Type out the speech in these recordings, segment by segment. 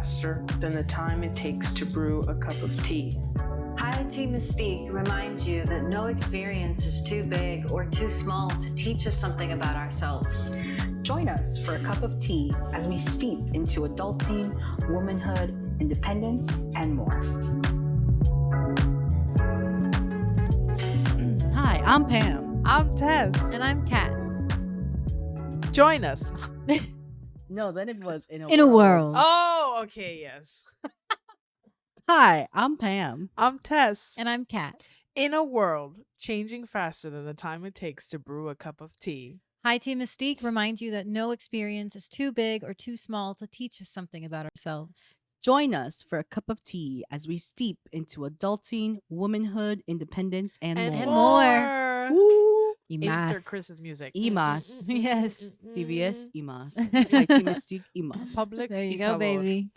faster than the time it takes to brew a cup of tea. Hi, Tea Mystique reminds you that no experience is too big or too small to teach us something about ourselves. Join us for a cup of tea as we steep into adulting, womanhood, independence, and more. Hi, I'm Pam. I'm Tess. And I'm Kat. Join us. No, then it was in In a world. Oh, okay, yes. Hi, I'm Pam. I'm Tess. And I'm Kat. In a world changing faster than the time it takes to brew a cup of tea. Hi, Tea Mystique reminds you that no experience is too big or too small to teach us something about ourselves. Join us for a cup of tea as we steep into adulting, womanhood, independence, and more. And more. Woo! Insert Chris's music. Imas. Yes. TVS, Imas. Hi, Tea Mystique, Imas. Public There you y go, sabor. baby.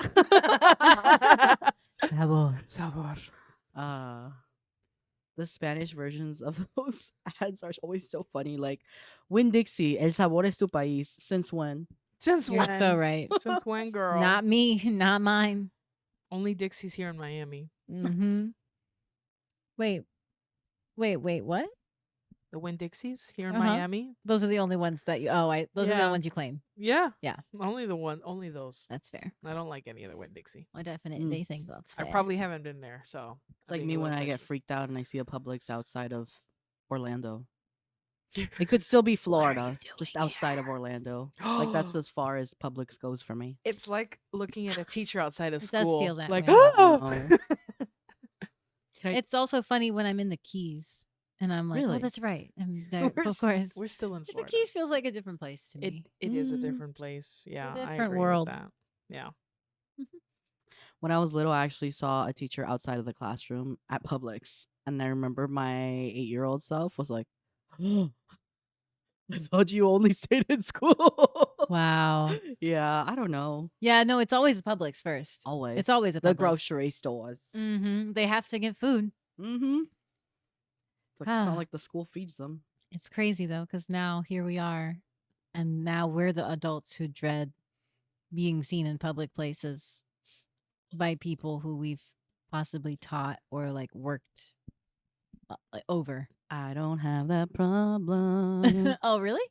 Sabor. Sabor. The Spanish versions of those ads are always so funny. Like, Winn-Dixie, el sabor es tu país. Since when? Since You're when? so right. Since when, girl? Not me, not mine. Only Dixie's here in Miami. Mm-hmm. Wait, what? The Winn-Dixies here in Uh-huh. Miami. Those are the only ones that you, those are the Yeah. only ones you claim. Yeah. Yeah. Only those. That's fair. I don't like any other Winn-Dixie. I definitely think that's fair. I probably haven't been there, so. It's like me when I get freaked out and I see a Publix outside of Orlando. It could still be Florida, just outside of Orlando. Like, that's as far as Publix goes for me. It's like looking at a teacher outside of It does school. feel that like, way. oh! It's also funny when I'm in the Keys and I'm like, Really? oh, that's right. I'm there, We're of s- course. We're still in The Florida. Keys feels like a different place to It me. it is a Mm. different place. Yeah, I different agree world. with that. Yeah. When I was little, I actually saw a teacher outside of the classroom at Publix. And I remember my 8-year-old self was like, I thought you only stayed in school. Wow. Yeah, I don't know. Yeah, no, it's always a Publix first. Always. It's always a the Publix. grocery stores. Mm-hmm. They have to get food. Mm-hmm. It's not like the school feeds them. It's crazy though, because now here we are, and now we're the adults who dread being seen in public places by people who we've possibly taught or like worked over. I don't have that problem. Oh, really?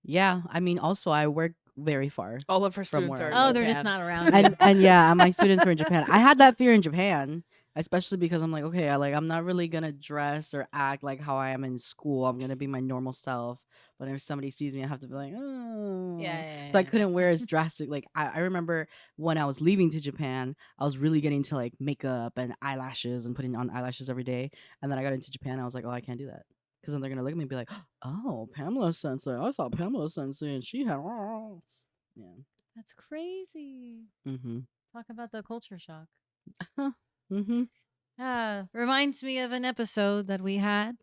Yeah, I mean, also I work very far. All of her From students where are. I Oh, in they're just Japan. not around. and yeah, my students were in Japan. I had that fear in Japan, especially because I'm like, okay, I'm not really gonna dress or act like how I am in school. I'm gonna be my normal self. But if somebody sees me, I have to be like, oh. Yeah. So I couldn't wear as drastic. Like I remember when I was leaving to Japan, I was really getting to like makeup and eyelashes and putting on eyelashes every day. And then I got into Japan, I was like, oh, I can't do that. Because then they're gonna look at me and be like, oh, Pamela Sensei. I saw Pamela Sensei and she had yeah. That's crazy. Mm-hmm. Talk about the culture shock. Mm-hmm. Reminds me of an episode that we had.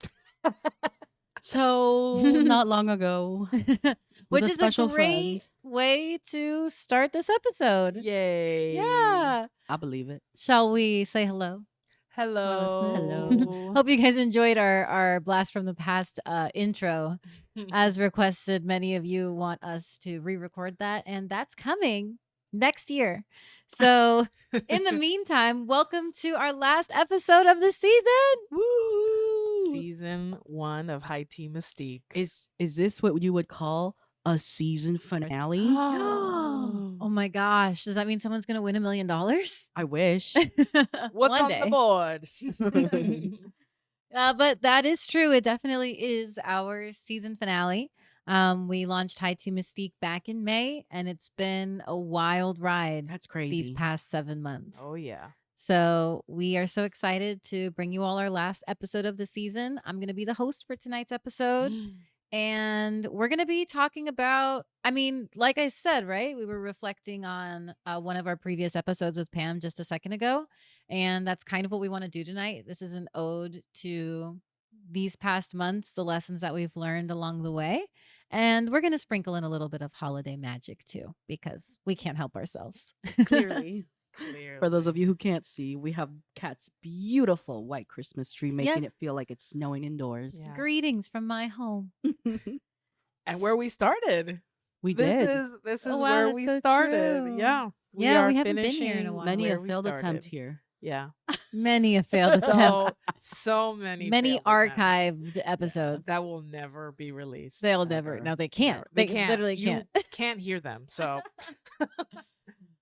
So not long ago. Which a is a special great way to start this episode. Yay. Yeah. I believe it. Shall we say hello? Hello. Hello. Hope you guys enjoyed our blast from the past intro. As requested, many of you want us to re-record that, and that's coming next year. So in the meantime, welcome to our last episode of the season. Woo! Season 1 of High Tea Mystique. Is this what you would call a season finale? Oh my gosh. Does that mean someone's going to win $1 million? I wish. What's One on day. the board? But that is true. It definitely is our season finale. We launched High Tea Mystique back in May, and it's been a wild ride That's crazy. these past 7 months. Oh, yeah. So we are so excited to bring you all our last episode of the season. I'm going to be the host for tonight's episode. And we're going to be talking about, I mean, like I said, right? We were reflecting on one of our previous episodes with Pam just a second ago. And that's kind of what we want to do tonight. This is an ode to these past months, the lessons that we've learned along the way. And we're going to sprinkle in a little bit of holiday magic too, because we can't help ourselves. Clearly. For those of you who can't see, we have Kat's beautiful white Christmas tree, making it Yes. feel like it's snowing indoors. Yeah. Greetings from my home. And where we started. We This did. is Oh, wow, where that's we so started. true. Yeah. We Yeah, are we haven't been here in a finishing while. Many a where we failed attempt started. here. Yeah. Many a failed attempt. So many Many failed attempts archived episodes. that will never be released. They'll never. ever. No, they can't. Never. They can't. literally You can't. can't hear them. So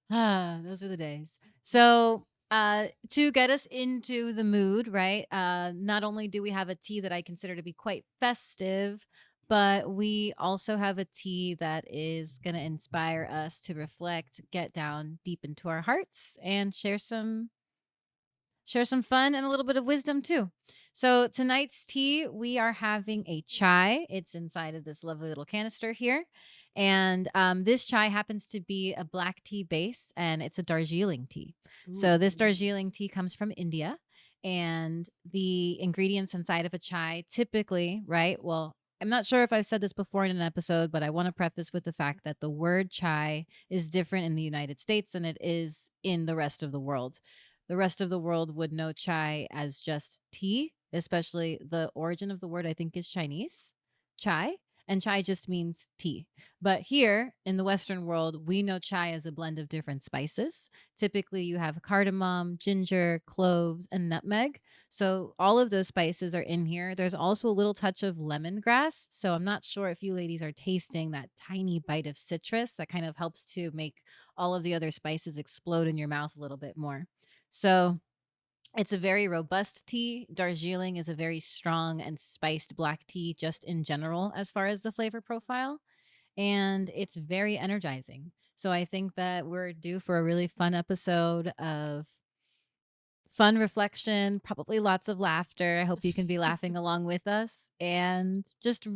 Those were the days. So, to get us into the mood, right? Not only do we have a tea that I consider to be quite festive, but we also have a tea that is going to inspire us to reflect, get down deep into our hearts, and share some fun and a little bit of wisdom too. So tonight's tea, we are having a chai. It's inside of this lovely little canister here. And this chai happens to be a black tea base, and it's a Darjeeling tea. So this Ooh. Darjeeling tea comes from India, and the ingredients inside of a chai typically, right? Well, I'm not sure if I've said this before in an episode, but I want to preface with the fact that the word chai is different in the United States than it is in the rest of the world. The rest of the world would know chai as just tea, especially the origin of the word, I think, is Chinese, chai, and chai just means tea. But here in the Western world, we know chai as a blend of different spices. Typically, you have cardamom, ginger, cloves, and nutmeg. So all of those spices are in here. There's also a little touch of lemongrass. So I'm not sure if you ladies are tasting that tiny bite of citrus that kind of helps to make all of the other spices explode in your mouth a little bit more. So it's a very robust tea. Darjeeling is a very strong and spiced black tea, just in general, as far as the flavor profile. And it's very energizing. So I think that we're due for a really fun episode of fun reflection, probably lots of laughter. I hope you can be laughing along with us, and just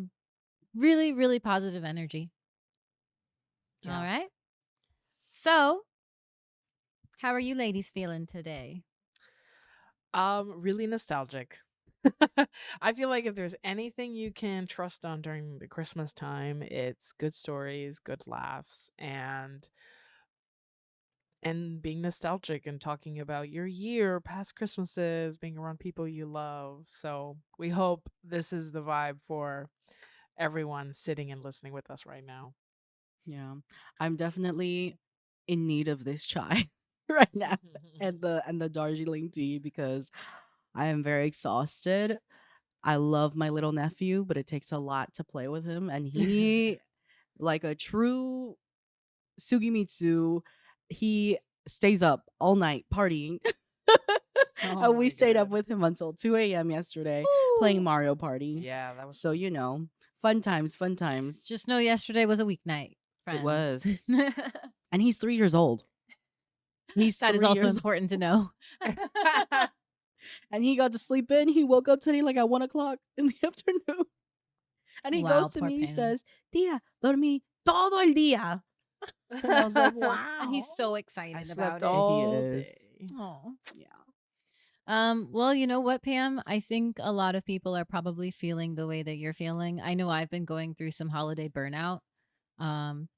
really, really positive energy. Yeah. All right. So, how are you ladies feeling today? Really nostalgic. I feel like if there's anything you can trust on during the Christmas time, it's good stories, good laughs, and being nostalgic and talking about your year, past Christmases, being around people you love. So we hope this is the vibe for everyone sitting and listening with us right now. Yeah. I'm definitely in need of this chai right now and the Darjeeling tea because I am very exhausted. I love my little nephew, but it takes a lot to play with him, and he, like a true Sugimitsu, he stays up all night partying. Oh And we my stayed up God. with him until 2 a.m. yesterday playing Ooh. Mario Party. Yeah, that was So, fun times, fun times. Just know yesterday was a weeknight, friends. It was. And he's 3 years old. He's That is 3 also years important to know. and he got to sleep in. He woke up today like at 1 o'clock in the afternoon. And he Wow, goes to poor me, he Pam. says, Tia, dormí todo el día. And I was like, wow. And he's so I excited slept about it. all He is. day. Oh. Yeah. Well, you know what, Pam? I think a lot of people are probably feeling the way that you're feeling. I know I've been going through some holiday burnout.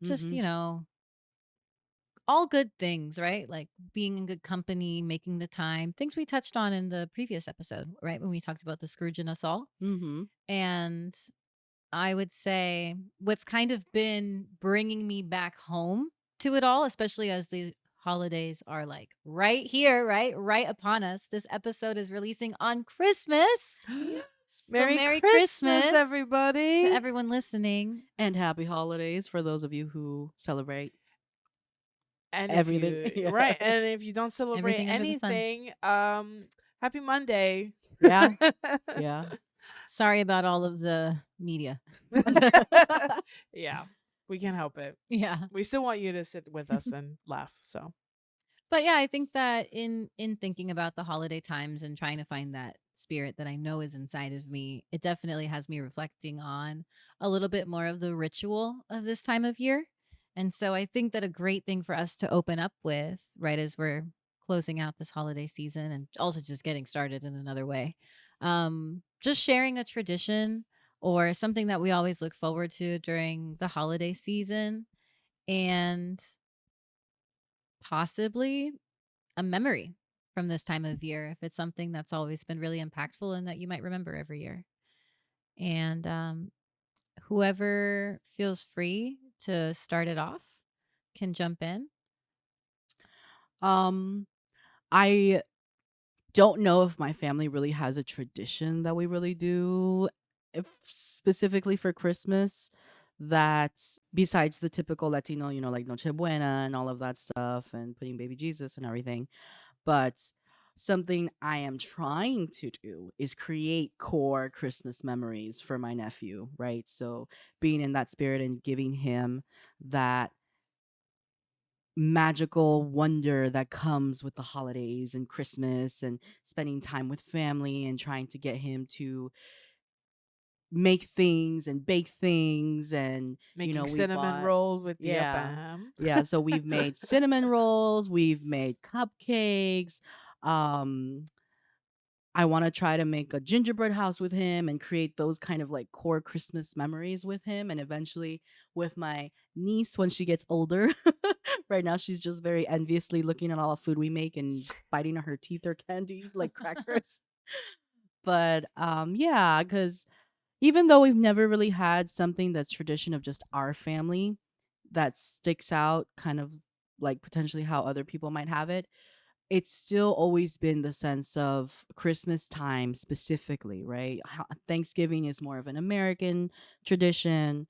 Just, Mhm. all good things, right? Like being in good company, making the time, things we touched on in the previous episode, right? When we talked about the Scrooge in us all. Mhm. And I would say what's kind of been bringing me back home to it all, especially as the holidays are like right here, right upon us. This episode is releasing on Christmas. Yes. So Merry Christmas, everybody. to everyone listening. And happy holidays for those of you who celebrate And everything. if you Yeah. right, and if you don't celebrate Everything under the sun. anything, happy Monday. Yeah. Yeah. Sorry about all of the media. Yeah, we can't help it. Yeah. We still want you to sit with us and laugh. So But yeah, I think that in thinking about the holiday times and trying to find that spirit that I know is inside of me, it definitely has me reflecting on a little bit more of the ritual of this time of year. And so I think that a great thing for us to open up with, right, as we're closing out this holiday season and also just getting started in another way, just sharing a tradition or something that we always look forward to during the holiday season, and possibly a memory from this time of year if it's something that's always been really impactful and that you might remember every year. And whoever feels free to start it off can jump in. Um, I don't know if my family really has a tradition that we really do, if specifically for Christmas, that besides the typical Latino, like Noche Buena and all of that stuff and putting baby Jesus and everything. But something I am trying to do is create core Christmas memories for my nephew, right? So being in that spirit and giving him that magical wonder that comes with the holidays and Christmas and spending time with family and trying to get him to make things and bake things. And Making we cinnamon bought, rolls with the yeah, bam. yeah, so we've made cinnamon rolls, we've made cupcakes. um I want to try to make a gingerbread house with him and create those kind of like core Christmas memories with him, and eventually with my niece when she gets older. Right now, she's just very enviously looking at all the food we make and biting her teeth or candy like crackers. But yeah, because even though we've never really had something that's tradition of just our family that sticks out, kind of like potentially how other people might have it, it's still always been the sense of Christmas time specifically, right? Thanksgiving is more of an American tradition.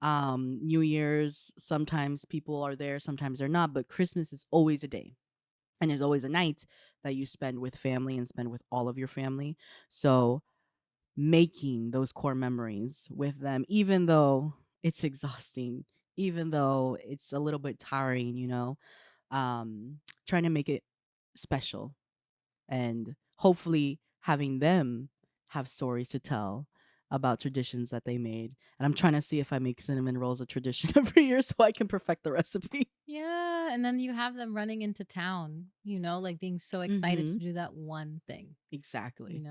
New Year's, sometimes people are there, sometimes they're not, but Christmas is always a day and is always a night that you spend with family and spend with all of your family. So making those core memories with them, even though it's exhausting, even though it's a little bit tiring, trying to make it special and hopefully having them have stories to tell about traditions that they made. And I'm trying to see if I make cinnamon rolls a tradition every year so I can perfect the recipe. Yeah, and then you have them running into town, like being so excited to Mm-hmm. do that one thing. Exactly.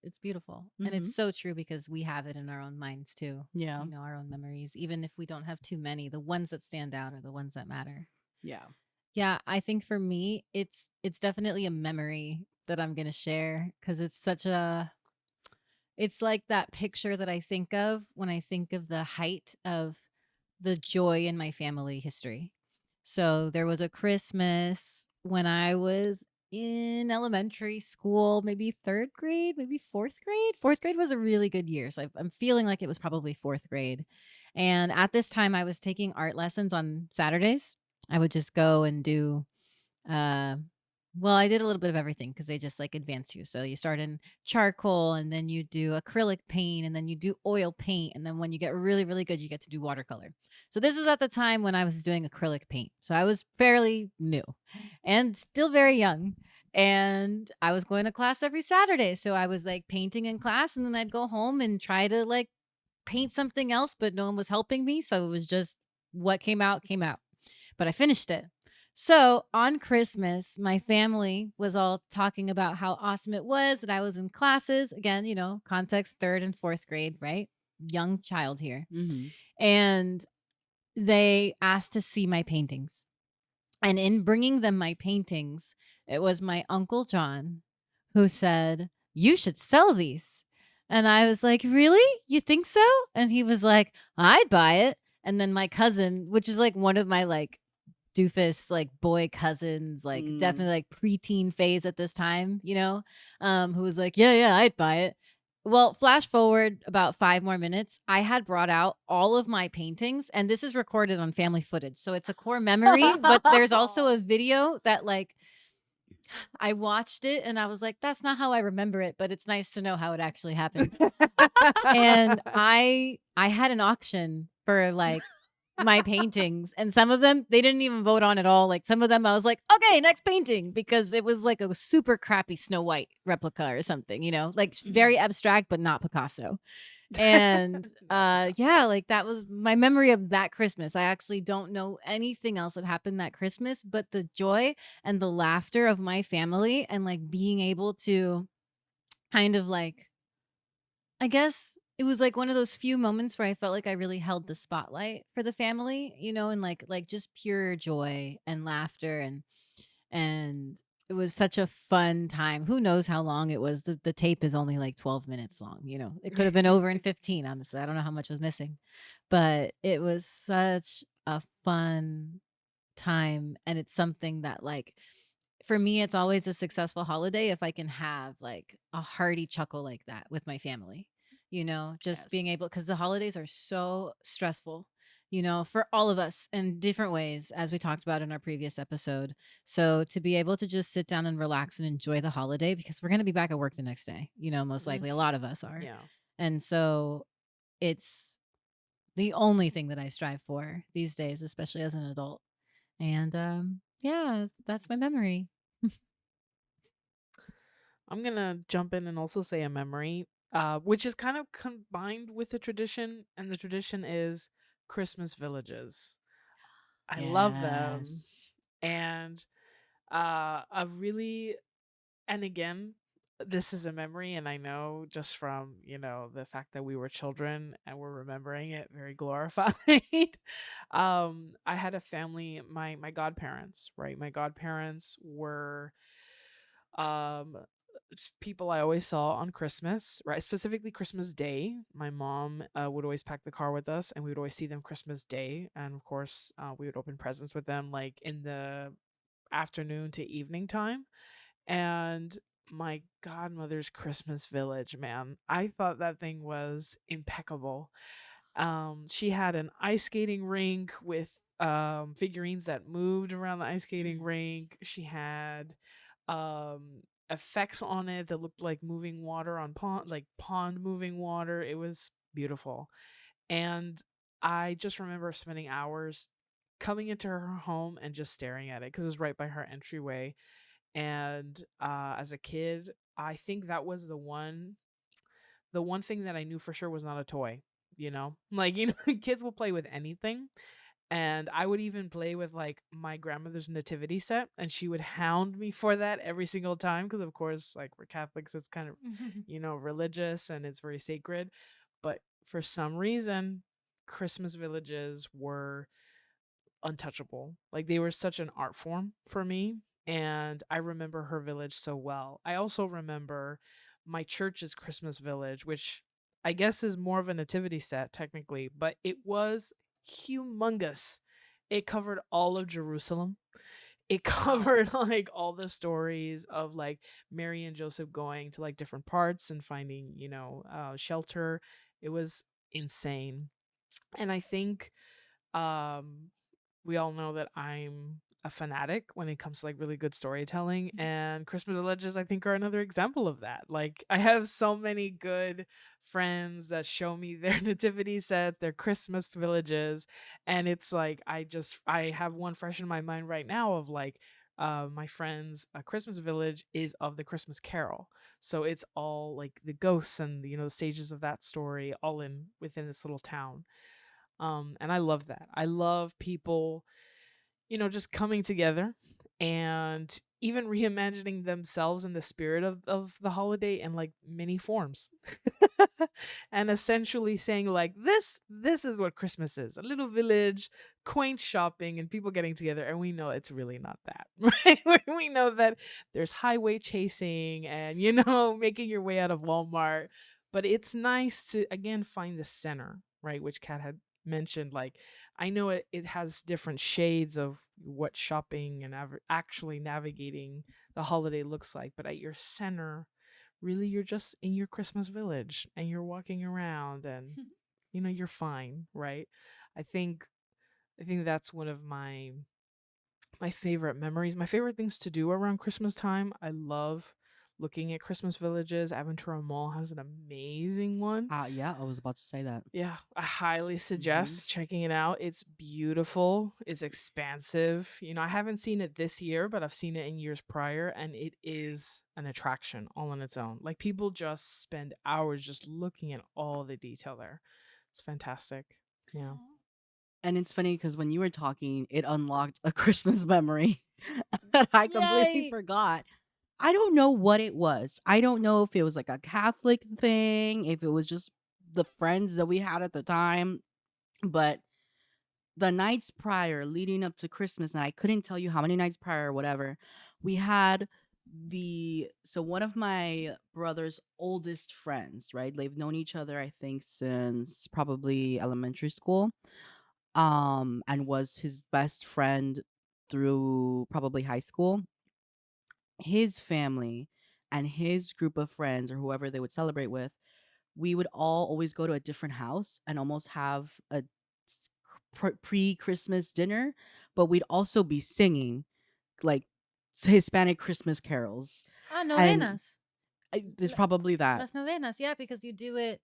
It's beautiful. And Mm-hmm. it's so true because we have it in our own minds too. Yeah. Our own memories. Even if we don't have too many, the ones that stand out are the ones that matter. Yeah. Yeah, I think for me, it's definitely a memory that I'm gonna share because it's like that picture that I think of when I think of the height of the joy in my family history. So there was a Christmas when I was in elementary school, maybe third grade, maybe fourth grade. Fourth grade was a really good year. So I'm feeling like it was probably fourth grade. And at this time, I was taking art lessons on Saturdays. I would just go and do uh, well, I did a little bit of everything because they just like advance you. So you start in charcoal and then you do acrylic paint and then you do oil paint. And then when you get really, really good, you get to do watercolor. So this was at the time when I was doing acrylic paint. So I was fairly new and still very young. And I was going to class every Saturday. So I was like painting in class and then I'd go home and try to like paint something else, but no one was helping me. So it was just what came out, came out. But I finished it. So on Christmas, my family was all talking about how awesome it was that I was in classes. Again, context third and fourth grade, right? Young child here. Mm-hmm. And they asked to see my paintings. And in bringing them my paintings, it was my Uncle John who said, "You should sell these." And I was like, "Really? You think so?" And he was like, "I'd buy it." And then my cousin, which is like one of my like doofus like boy cousins, like Mm. definitely like preteen phase at this time, who was like, yeah, I'd buy it. Well, flash forward about 5 more minutes, I had brought out all of my paintings, and this is recorded on family footage, so it's a core memory. But there's also a video that like I watched it and I was like, that's not how I remember it, but it's nice to know how it actually happened. And I had an auction for like my paintings, and some of them they didn't even vote on at all. Like some of them I was like, okay, next painting, because it was like a super crappy Snow White replica or something, like very abstract but not Picasso. And yeah, like that was my memory of that Christmas. I actually don't know anything else that happened that Christmas, but the joy and the laughter of my family and like being able to kind of like, I guess it was like one of those few moments where I felt like I really held the spotlight for the family, and like just pure joy and laughter, and it was such a fun time. Who knows how long it was? The tape is only like 12 minutes long, It could have been over in 15, honestly. I don't know how much was missing. But it was such a fun time, and it's something that, like, for me, it's always a successful holiday if I can have like a hearty chuckle like that with my family. Just being Yes. able, because the holidays are so stressful, for all of us in different ways, as we talked about in our previous episode. So to be able to just sit down and relax and enjoy the holiday, because we're going to be back at work the next day, most Mm, likely a lot of us are. yeah. And so it's the only thing that I strive for these days, especially as an adult. And yeah, that's my memory. I'm gonna jump in and also say a memory, which is kind of combined with the tradition, and the tradition is Christmas villages. I love them, Yes. and a really, and again, this is a memory, and I know just from the fact that we were children and we're remembering it very glorified. I had a family, my godparents, right? My godparents were um people I always saw on Christmas, right? Specifically Christmas Day. My mom would always pack the car with us, and we would always see them Christmas Day. And of course, we would open presents with them like in the afternoon to evening time. And my godmother's Christmas village, man, I thought that thing was impeccable. She had an ice skating rink with figurines that moved around the ice skating rink. She had effects on it that looked like moving water on pond, like pond moving water. It was beautiful. And I just remember spending hours coming into her home and just staring at it because it was right by her entryway. And as a kid, I think that was the one thing that I knew for sure was not a toy. Like kids will play with anything, and I would even play with like my grandmother's nativity set, and she would hound me for that every single time because of course, like, we're Catholics, it's kind of religious and it's very sacred. But for some reason, Christmas villages were untouchable. Like, they were such an art form for me, and I remember her village so well. I also remember my church's Christmas village, which I guess is more of a nativity set technically, but it was humongous. It covered all of Jerusalem. It covered like all the stories of like Mary and Joseph going to like different parts and finding, shelter. It was insane. And I think um we all know that I'm a fanatic when it comes to like really good storytelling, and Christmas villages I think are another example of that. Like, I have so many good friends that show me their nativity set, their Christmas villages, and it's like I have one fresh in my mind right now of like my friend's Christmas village is of the Christmas Carol. So it's all like the ghosts and the stages of that story all in within this little town. And I love that. I love people, just coming together and even reimagining themselves in the spirit of the holiday in like many forms. And essentially saying like this is what Christmas is. A little village, quaint shopping, and people getting together. And we know it's really not that. Right? We know that there's highway chasing and making your way out of Walmart. But it's nice to again find the center, right? Which Kat had mentioned. Like, I know it has different shades of what shopping and actually navigating the holiday looks like, but at your center, really, you're just in your Christmas village and you're walking around and you're fine, right? I think I think that's one of my favorite memories, my favorite things to do around Christmas time. I love looking at Christmas villages. Aventura Mall has an amazing one. Yeah, I was about to say that. Yeah, I highly Hmm. suggest checking it out. It's beautiful. It's expansive. I haven't seen it this year, but I've seen it in years prior, and it is an attraction all on its own. Like, people just spend hours just looking at all the detail there. It's fantastic. Yeah. And it's funny because when you were talking, it unlocked a Christmas memory that I completely Yay! forgot. I don't know what it was. I don't know if it was like a Catholic thing, if it was just the friends that we had at the time, but the nights prior leading up to Christmas, and I couldn't tell you how many nights prior or whatever, we had so one of my brother's oldest friends, right? They've known each other, I think, since probably elementary school. And was his best friend through probably high school, his family and his group of friends or whoever they would celebrate with, we would all always go to a different house and almost have a pre-Christmas dinner, but we'd also be singing like Hispanic Christmas carols. Ah, And novenas. there's L- probably that. Las novenas, yeah, because you do it.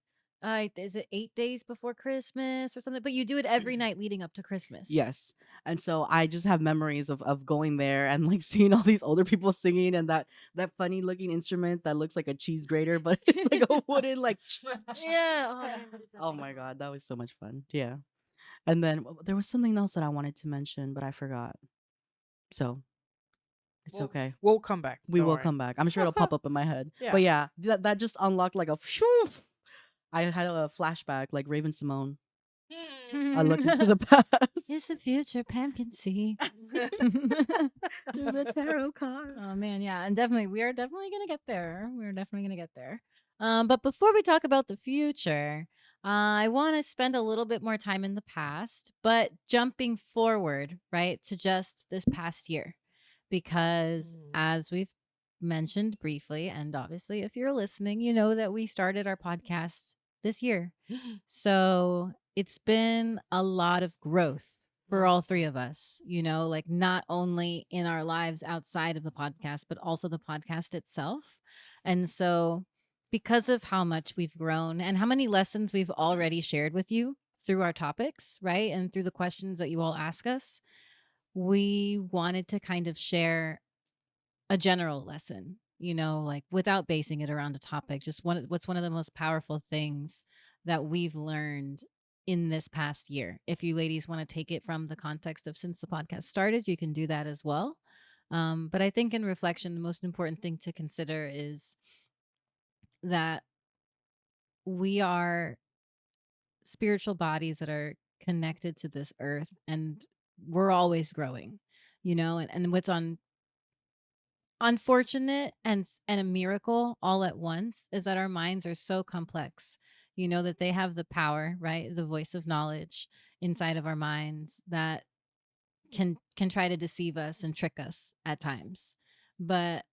Is it 8 days before Christmas or something? But you do it every night leading up to Christmas. Yes. And so I just have memories of going there and like seeing all these older people singing and that funny looking instrument that looks like a cheese grater, but it's like a wooden like Yeah. Oh, man, that is so oh funny. my god, that was so much fun. Yeah. And then there was something else that I wanted to mention, but I forgot. So it's okay. We'll come back. We Don't will worry. come back. I'm sure it'll pop up in my head. Yeah. But yeah, that just unlocked like a shoof. I had a flashback like Raven Simone. I look into the past. It's the future Pam can see. Through the tarot card. Oh man, yeah, and definitely we are definitely gonna get there. We're definitely gonna get there. But before we talk about the future, I want to spend a little bit more time in the past, but jumping forward, right, to just this past year, because as we've mentioned briefly, and obviously if you're listening, you know that we started our podcast this year. So it's been a lot of growth for all three of us, like not only in our lives outside of the podcast, but also the podcast itself. And so, because of how much we've grown and how many lessons we've already shared with you through our topics, right? And through the questions that you all ask us, we wanted to kind of share a general lesson, like without basing it around a topic, just what's one of the most powerful things that we've learned in this past year. If you ladies want to take it from the context of since the podcast started, you can do that as well. But I think in reflection, the most important thing to consider is that we are spiritual bodies that are connected to this earth, and we're always growing, and what's unfortunate and a miracle all at once is that our minds are so complex, that they have the power, right, the voice of knowledge inside of our minds that can try to deceive us and trick us at times. But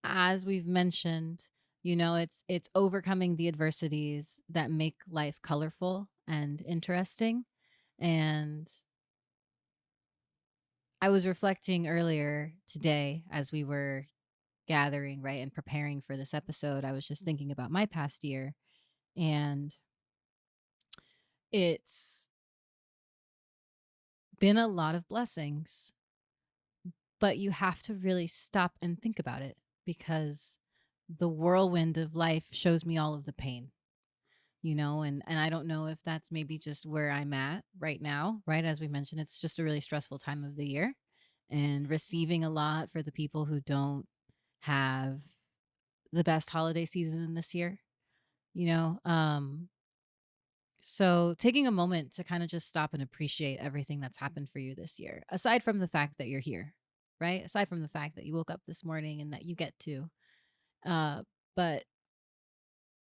as we've mentioned, it's overcoming the adversities that make life colorful and interesting. And I was reflecting earlier today as we were gathering, right, and preparing for this episode. I was just thinking about my past year, and it's been a lot of blessings, but you have to really stop and think about it, because the whirlwind of life shows me all of the pain, and I don't know if that's maybe just where I'm at right now, right? As we mentioned, it's just a really stressful time of the year, and receiving a lot for the people who don't have the best holiday season this year, you know so taking a moment to kind of just stop and appreciate everything that's happened for you this year, aside from the fact that you're here, right, aside from the fact that you woke up this morning and that you get to, uh but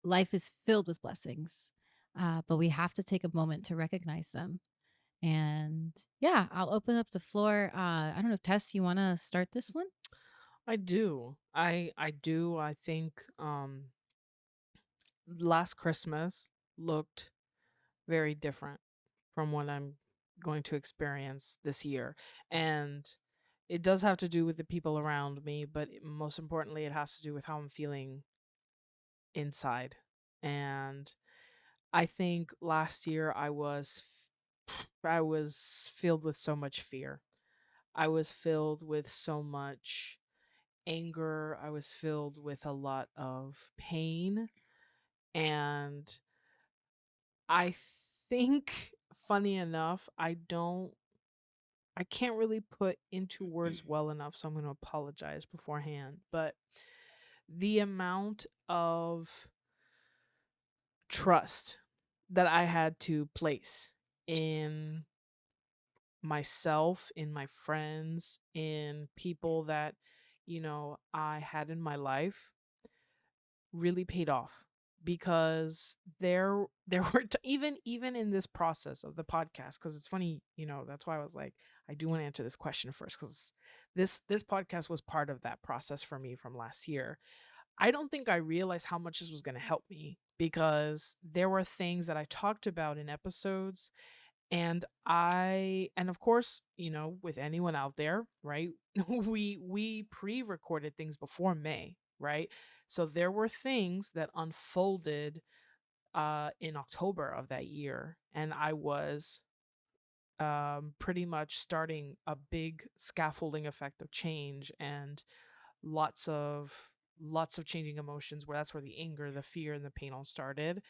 life is filled with blessings, but we have to take a moment to recognize them. And yeah, I'll open up the floor. I don't know, Tess, you want to start this one? I do. I do. I think last Christmas looked very different from what I'm going to experience this year. And it does have to do with the people around me, but most importantly, it has to do with how I'm feeling inside. And I think last year I was filled with so much fear. I was filled with so much anger. I was filled with a lot of pain. And I think, funny enough, I can't really put into words well enough, so I'm going to apologize beforehand. But the amount of trust that I had to place in myself, in my friends, in people that, I had in my life really paid off because there were even in this process of the podcast, because it's funny, that's why I was like, I do want to answer this question first, because this podcast was part of that process for me from last year. I don't think I realized how much this was going to help me, because there were things that I talked about in episodes, and of course, with anyone out there, right? We pre-recorded things before May, right? So there were things that unfolded in October of that year, and I was pretty much starting a big scaffolding effect of change, and lots of changing emotions, where that's where the anger, the fear, and the pain all started.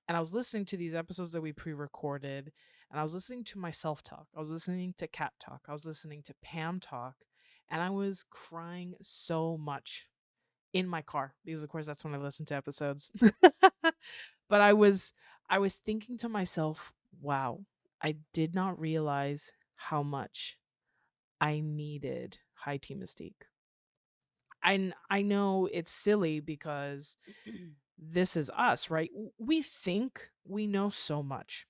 And I was listening to these episodes that we pre-recorded, and I was listening to myself talk, I was listening to Kat talk, I was listening to Pam talk, and I was crying so much in my car, because of course that's when I listen to episodes. But I was thinking to myself, wow, I did not realize how much I needed High Tea Mystique. I know it's silly, because this is us, right? We think we know so much.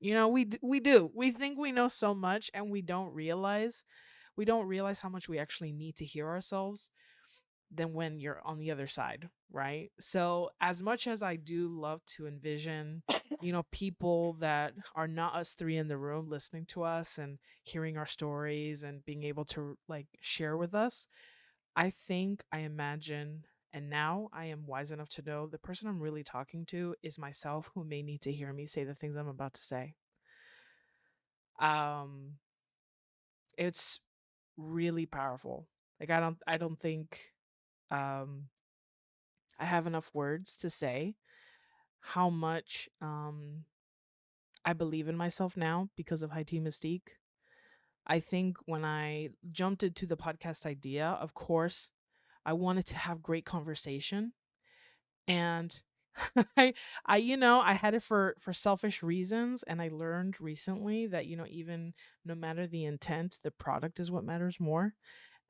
We do. We think we know so much, and we don't realize how much we actually need to hear ourselves than when you're on the other side, right? So as much as I do love to envision, people that are not us three in the room listening to us and hearing our stories and being able to like share with us, I imagine, and now I am wise enough to know the person I'm really talking to is myself, who may need to hear me say the things I'm about to say. Um, it's really powerful. Like, I don't think um I have enough words to say how much I believe in myself now because of High Tea Mystique. I think when I jumped into the podcast idea, of course, I wanted to have great conversation, and I had it for selfish reasons, and I learned recently that even no matter the intent, the product is what matters more.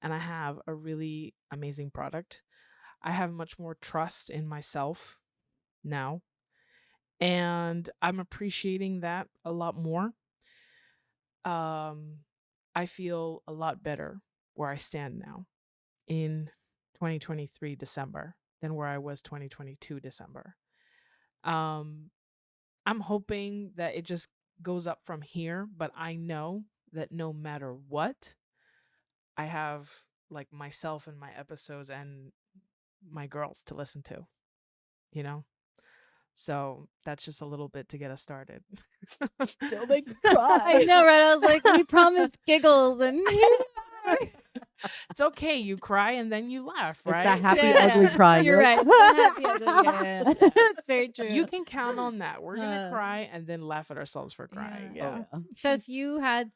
And I have a really amazing product. I have much more trust in myself now, and I'm appreciating that a lot more. um I feel a lot better where I stand now in 2023 December than where I was 2022 December. um I'm hoping that it just goes up from here, but I know that no matter what, I have like myself and my episodes and my girls to listen to, you know? So that's just a little bit to get us started. Don't make me I cry. know, right? I was like, we promised giggles and It's okay. You cry and then you laugh, It's right? that happy ugly cry. You're right. Happy ugly. Yeah. It's very true. You can count on that. We're gonna Uh, cry and then laugh at ourselves for crying. yeah. Yeah. Oh, yeah. Because you had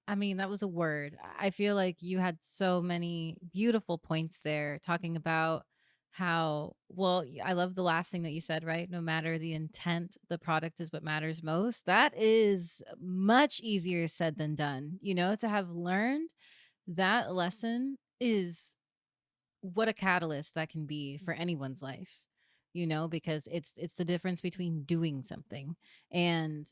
I mean, that was a word. I feel like you had so many beautiful points there talking about how, well, I love the last thing that you said, right? No matter the intent, the product is what matters most. That is much easier said than done. To have learned that lesson is what a catalyst that can be for anyone's life, because it's the difference between doing something. And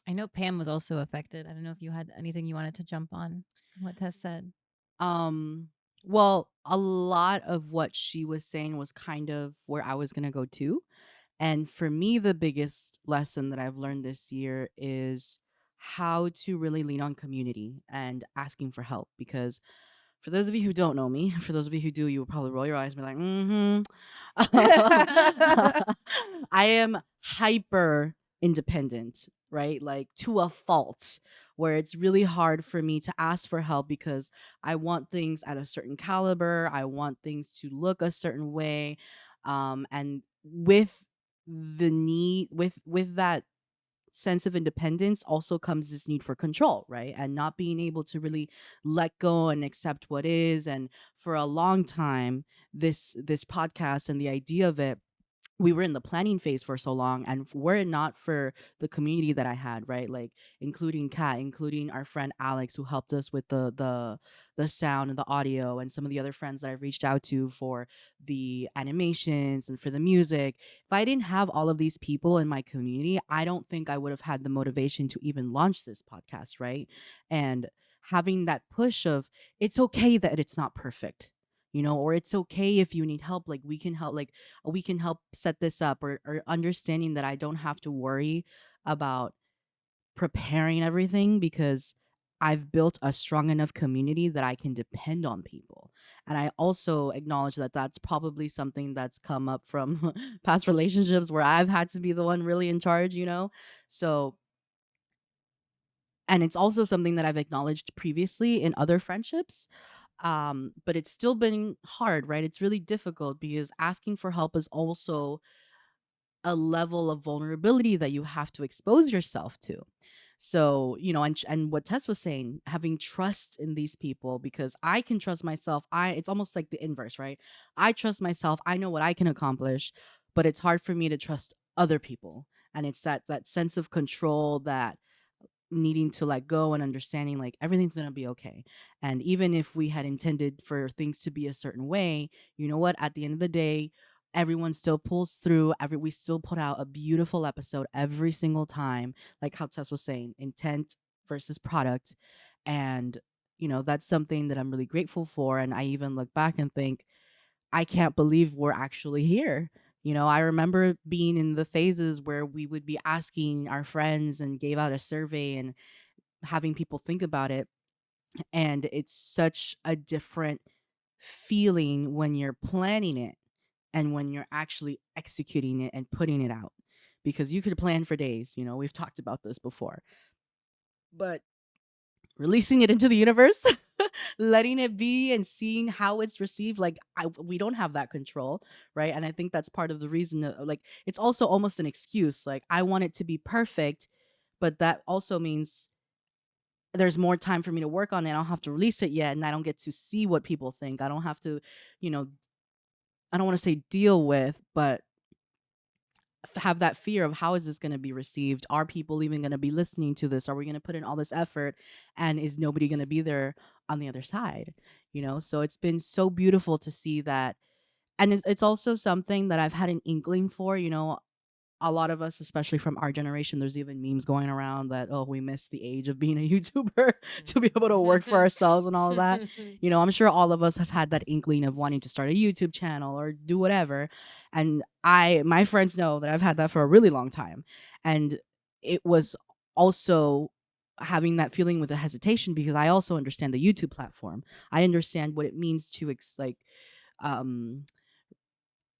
I know Pam was also affected. I don't know if you had anything you wanted to jump on what Tess said. Um, well, a lot of what she was saying was kind of where I was gonna go to. And for me, the biggest lesson that I've learned this year is how to really lean on community and asking for help. Because for those of you who don't know me, for those of you who do, you will probably roll your eyes and be like, I am hyper independent, right? Like to a fault, where it's really hard for me to ask for help because I want things at a certain caliber. I want things to look a certain way. And with the need, with that sense of independence also comes this need for control, right? And not being able to really let go and accept what is. And for a long time, this podcast and the idea of it we were in the planning phase for so long, and were it not for the community that I had, right, like including Kat, including our friend Alex, who helped us with the sound and the audio, and some of the other friends that I've reached out to for the animations and for the music. If I didn't have all of these people in my community, I don't think I would have had the motivation to even launch this podcast, right? And having that push of, it's okay that it's not perfect, or it's okay if you need help, like we can help, like we can help set this up, or understanding that I don't have to worry about preparing everything, because I've built a strong enough community that I can depend on people. And I also acknowledge that that's probably something that's come up from past relationships where I've had to be the one really in charge. So, and it's also something that I've acknowledged previously in other friendships. But it's still been hard, right? It's really difficult because asking for help is also a level of vulnerability that you have to expose yourself to. So, and what Tess was saying, having trust in these people, because I can trust myself. It's almost like the inverse, right? I trust myself. I know what I can accomplish, but it's hard for me to trust other people. And it's that sense of control, that needing to let go and understanding like everything's going to be okay. And even if we had intended for things to be a certain way, you know what? At the end of the day, everyone still pulls through. We still put out a beautiful episode every single time, like how Tess was saying, intent versus product. And that's something that I'm really grateful for. And I even look back and think, I can't believe we're actually here. I remember being in the phases where we would be asking our friends and gave out a survey and having people think about it. And it's such a different feeling when you're planning it and when you're actually executing it and putting it out. Because you could plan for days, we've talked about this before. But releasing it into the universe, letting it be and seeing how it's received, like we don't have that control, right? And I think that's part of the reason that, like, it's also almost an excuse, like I want it to be perfect, but that also means there's more time for me to work on it. I don't have to release it yet, and I don't get to see what people think. I don't have to, you know I don't want to say deal with, but have that fear of, how is this going to be received? Are people even going to be listening to this? Are we going to put in all this effort, and is nobody going to be there on the other side? So it's been so beautiful to see that. And it's also something that I've had an inkling for. A lot of us, especially from our generation, there's even memes going around that, oh, we missed the age of being a YouTuber to be able to work for ourselves and all of that. I'm sure all of us have had that inkling of wanting to start a YouTube channel or do whatever. And my friends know that I've had that for a really long time. And it was also having that feeling with a hesitation, because I also understand the YouTube platform. I understand what it means to um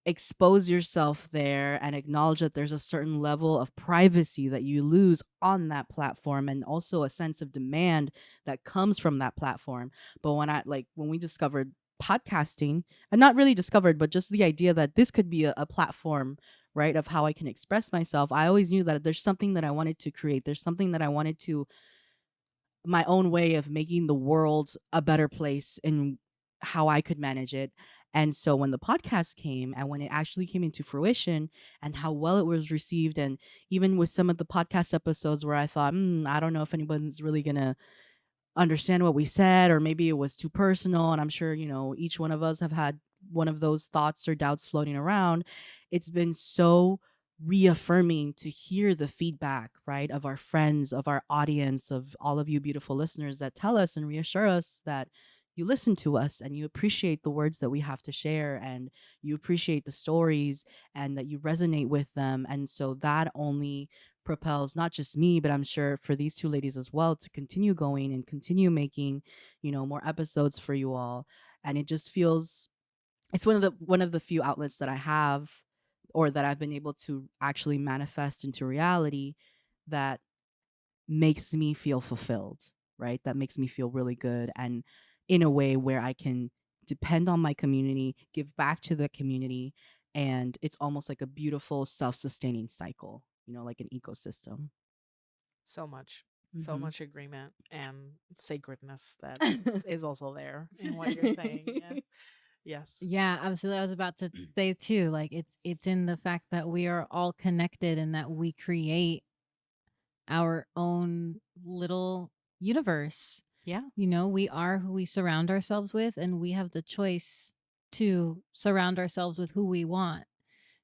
expose yourself there and acknowledge that there's a certain level of privacy that you lose on that platform, and also a sense of demand that comes from that platform. But when we discovered podcasting, and not really discovered, but just the idea that this could be a platform, right, of how I can express myself, I always knew that there's something that I wanted to create. There's something that I wanted to, my own way of making the world a better place and how I could manage it. And so when the podcast came, and when it actually came into fruition, and how well it was received, and even with some of the podcast episodes where I thought, I don't know if anyone's really going to understand what we said, or maybe it was too personal, and I'm sure each one of us have had one of those thoughts or doubts floating around. It's been so reaffirming to hear the feedback, right, of our friends, of our audience, of all of you beautiful listeners that tell us and reassure us that you listen to us, and you appreciate the words that we have to share, and you appreciate the stories, and that you resonate with them. And so that only propels not just me, but I'm sure for these two ladies as well, to continue going and continue making more episodes for you all. And it just feels, it's one of the few outlets that I have, or that I've been able to actually manifest into reality, that makes me feel fulfilled, right? That makes me feel really good, and in a way where I can depend on my community, give back to the community, and it's almost like a beautiful self-sustaining cycle, like an ecosystem. So much. So Mhm. much agreement and sacredness that is also there in what you're saying. Yes. Yes. Yeah, absolutely. I was about to say too, like it's in the fact that we are all connected and that we create our own little universe. Yeah. You know, we are who we surround ourselves with, and we have the choice to surround ourselves with who we want,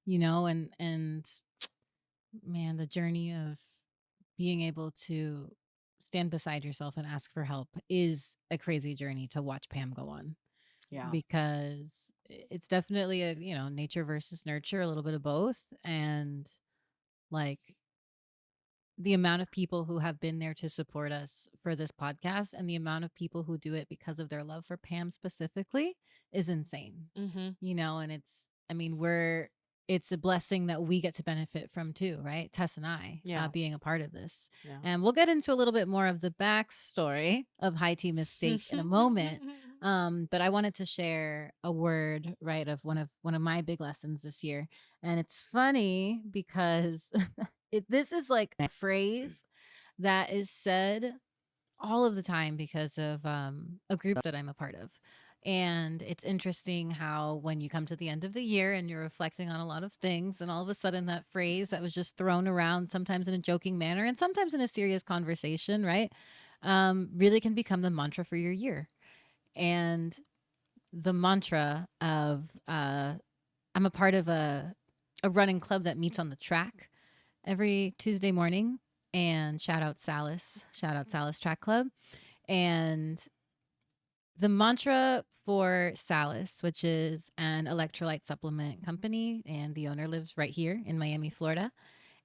you know, and man, the journey of being able to stand beside yourself and ask for help is a crazy journey to watch Pam go on, Yeah. because it's definitely a, you know, nature versus nurture, a little bit of both. And like the amount of people who have been there to support us for this podcast and the amount of people who do it because of their love for Pam specifically is insane. Mm-hmm. You know, and I mean, it's a blessing that we get to benefit from too, right? Tess and I, Yeah. being a part of this. Yeah. And we'll get into a little bit more of the backstory of High Tea Mystique in a moment. But I wanted to share a word, right, of one of my big lessons this year. And it's funny because this is like a phrase that is said all of the time because of a group that I'm a part of. And it's interesting how when you come to the end of the year and you're reflecting on a lot of things, and all of a sudden that phrase that was just thrown around, sometimes in a joking manner and sometimes in a serious conversation, right, really can become the mantra for your year. And the mantra of I'm a part of a running club that meets on the track every Tuesday morning. And shout out Salis Track Club. And the mantra for Salis, which is an electrolyte supplement company, and the owner lives right here in Miami, Florida.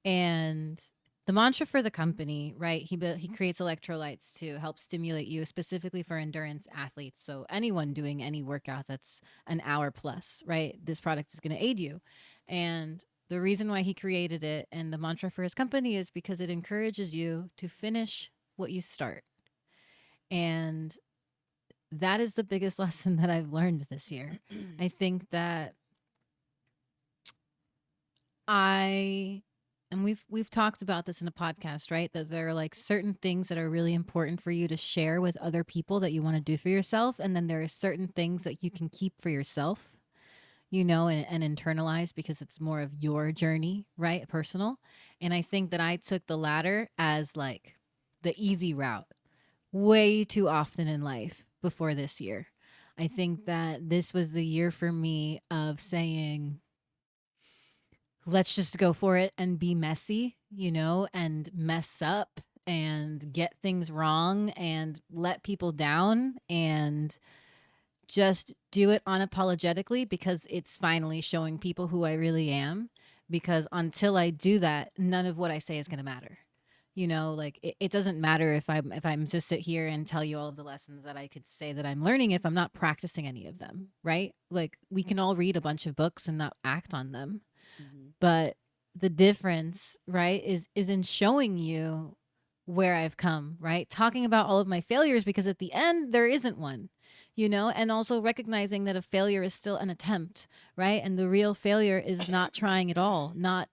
And the mantra for the company, right? He creates electrolytes to help stimulate you, specifically for endurance athletes. So anyone doing any workout that's an hour plus, right? This product is going to aid you. And the reason why he created it and the mantra for his company is because it encourages you to finish what you start. And that is the biggest lesson that I've learned this year. I think that and we've talked about this in a podcast, right? That there are like certain things that are really important for you to share with other people that you want to do for yourself, and then there are certain things that you can keep for yourself, you know, and internalize because it's more of your journey, right? Personal. And I think that I took the latter as like the easy route way too often in life before this year. I think that this was the year for me of saying, let's just go for it and be messy, you know, and mess up and get things wrong and let people down and just do it unapologetically because it's finally showing people who I really am. Because until I do that, none of what I say is going to matter. You know, like it doesn't matter if I'm to sit here and tell you all of the lessons that I could say that I'm learning if I'm not practicing any of them, right? Like we can all read a bunch of books and not act on them. But the difference, right, is in showing you where I've come, right? Talking about all of my failures because at the end there isn't one, you know, and also recognizing that a failure is still an attempt, right? And the real failure is not trying at all, not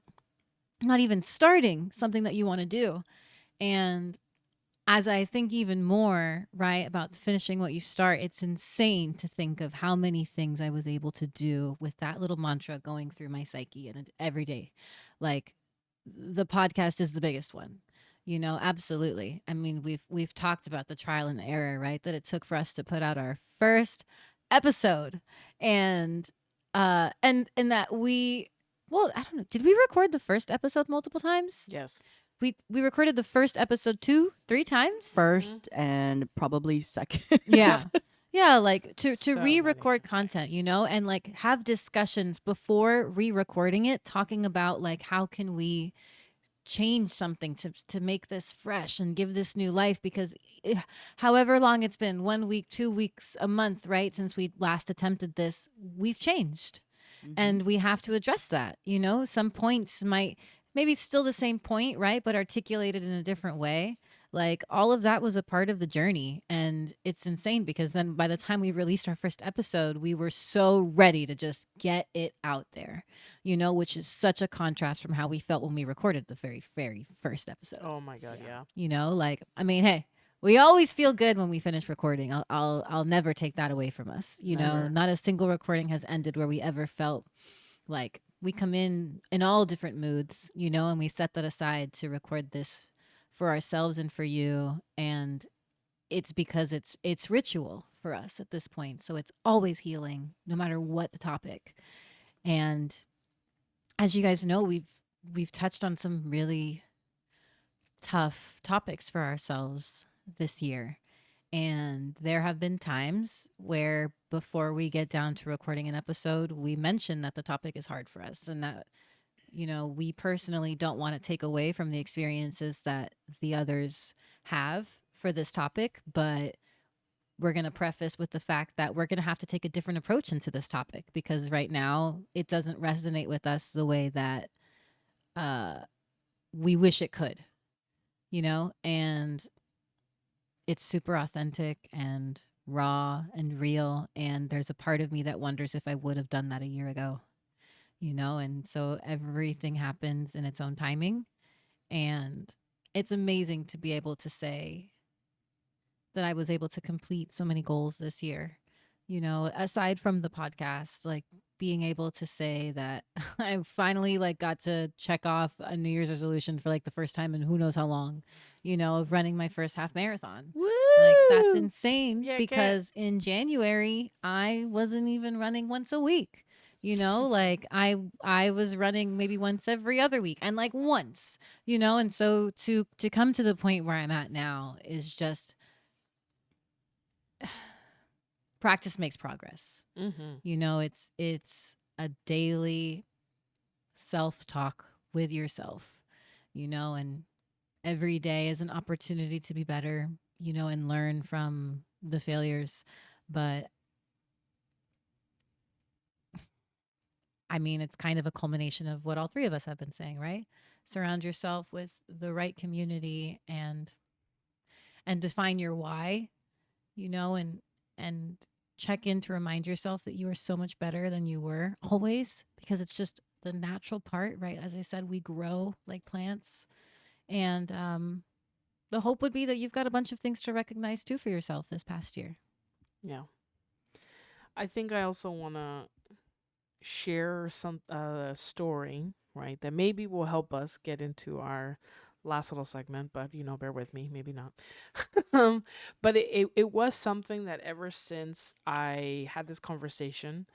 even starting something that you want to do. And as I think even more, right, about finishing what you start, it's insane to think of how many things I was able to do with that little mantra going through my psyche and every day. Like the podcast is the biggest one, you know, absolutely. I mean, we've talked about the trial and error, right, that it took for us to put out our first episode. And that well, I don't know. Did we record the first episode multiple times? Yes. We recorded the first episode 2-3 times. First and probably second. Yeah. Yeah, like to So re-record many content, times. you know, and like have discussions before re-recording it, talking about like how can we change something to make this fresh and give this new life, because however long it's been, 1 week, 2 weeks, a month, right, since we last attempted this, we've changed. And we have to address that, you know. Some points maybe it's still the same point, right, but articulated in a different way. Like all of that was a part of the journey, and it's insane because then by the time we released our first episode, we were so ready to just get it out there, you know, which is such a contrast from how we felt when we recorded the very, very first episode. Oh my God, yeah. You know, like, I mean, hey, we always feel good when we finish recording. I'll never take that away from us. You know, Never. not a single recording has ended where we ever felt like we come in all different moods, you know, and we set that aside to record this for ourselves and for you. And it's because it's ritual for us at this point. So it's always healing, no matter what the topic. And as you guys know, we've touched on some really tough topics for ourselves this year. And there have been times where before we get down to recording an episode, we mention that the topic is hard for us and that, you know, we personally don't want to take away from the experiences that the others have for this topic, but we're going to preface with the fact that we're going to have to take a different approach into this topic because right now it doesn't resonate with us the way that we wish it could, you know, and it's super authentic and raw and real. And there's a part of me that wonders if I would have done that a year ago, you know? And so everything happens in its own timing. And it's amazing to be able to say that I was able to complete so many goals this year, you know, aside from the podcast, like being able to say that I finally like got to check off a New Year's resolution for like the first time in who knows how long, you know, of running my first half marathon. Like that's insane Yeah, Kat. because in January I wasn't even running once a week. You know, like I was running maybe once every other week and like once, you know, and so to come to the point where I'm at now is just practice makes progress. Mm-hmm. You know, it's a daily self-talk with yourself, you know, and every day is an opportunity to be better, you know, and learn from the failures. But I mean, it's kind of a culmination of what all three of us have been saying, right? Surround yourself with the right community and define your why, you know, and check in to remind yourself that you are so much better than you were always because it's just the natural part, right? As I said, we grow like plants. And the hope would be that you've got a bunch of things to recognize too for yourself this past year. Yeah. I think I also want to share some story, right, that maybe will help us get into our last little segment, but you know, bear with me, maybe not. But it was something that ever since I had this conversation,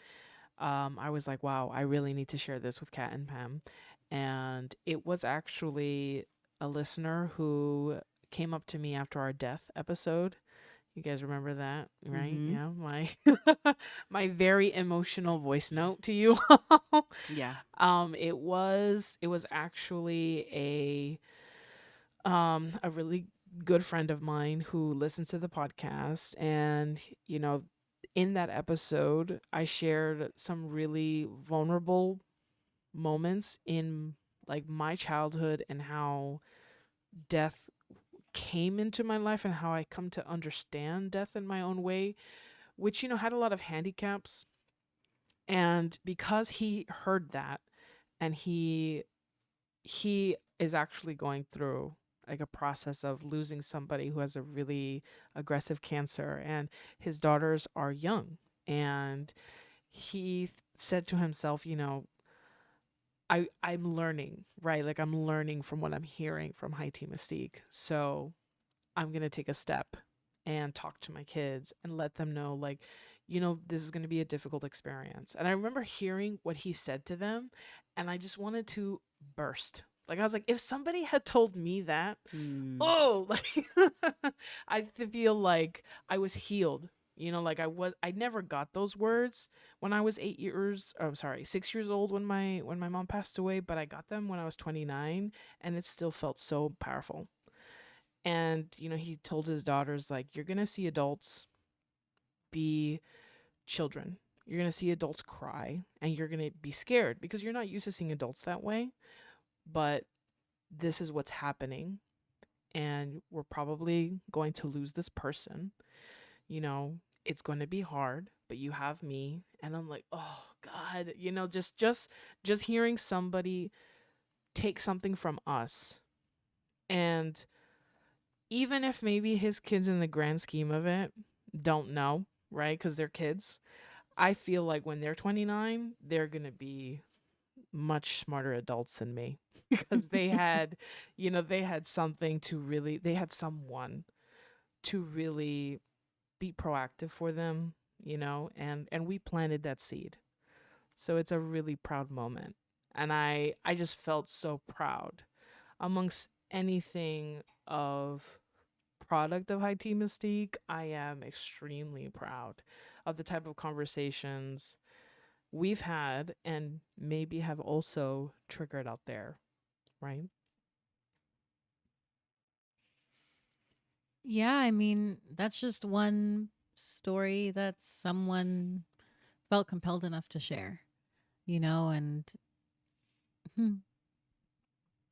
I was like, wow, I really need to share this with Kat and Pam. And it was actually a listener who came up to me after our death episode. You guys remember that, right? Mhm. Yeah, my my very emotional voice note to you. Yeah. It was actually a really good friend of mine who listens to the podcast, and you know, in that episode, I shared some really vulnerable moments in like my childhood and how death came into my life and how I come to understand death in my own way, which, you know, had a lot of handicaps. And because he heard that and he is actually going through like a process of losing somebody who has a really aggressive cancer, and his daughters are young, and he said to himself, you know, I'm learning, right? Like I'm learning from what I'm hearing from High Tea Mystique. So I'm going to take a step and talk to my kids and let them know, like, you know, this is going to be a difficult experience. And I remember hearing what he said to them, and I just wanted to burst. Like, I was like, if somebody had told me that, Mm. oh, like, I feel like I was healed. You know, like I never got those words when I was 8 years, or I'm sorry, 6 years old when my mom passed away, but I got them when I was 29, and it still felt so powerful. And, you know, he told his daughters, like, you're going to see adults be children. You're going to see adults cry, and you're going to be scared because you're not used to seeing adults that way. But this is what's happening. And we're probably going to lose this person. You know, it's going to be hard, but you have me. And I'm like, oh God, you know, just hearing somebody take something from us and even if maybe his kids in the grand scheme of it don't know, right? Because they're kids. I feel like when they're 29, they're going to be much smarter adults than me because they had something to really, they had someone to really be proactive for them, and we planted that seed. So it's a really proud moment. And I just felt so proud amongst anything of product of High Tea Mystique. I am extremely proud of the type of conversations we've had and maybe have also triggered out there, right? Yeah, I mean, that's just one story that someone felt compelled enough to share, and hmm,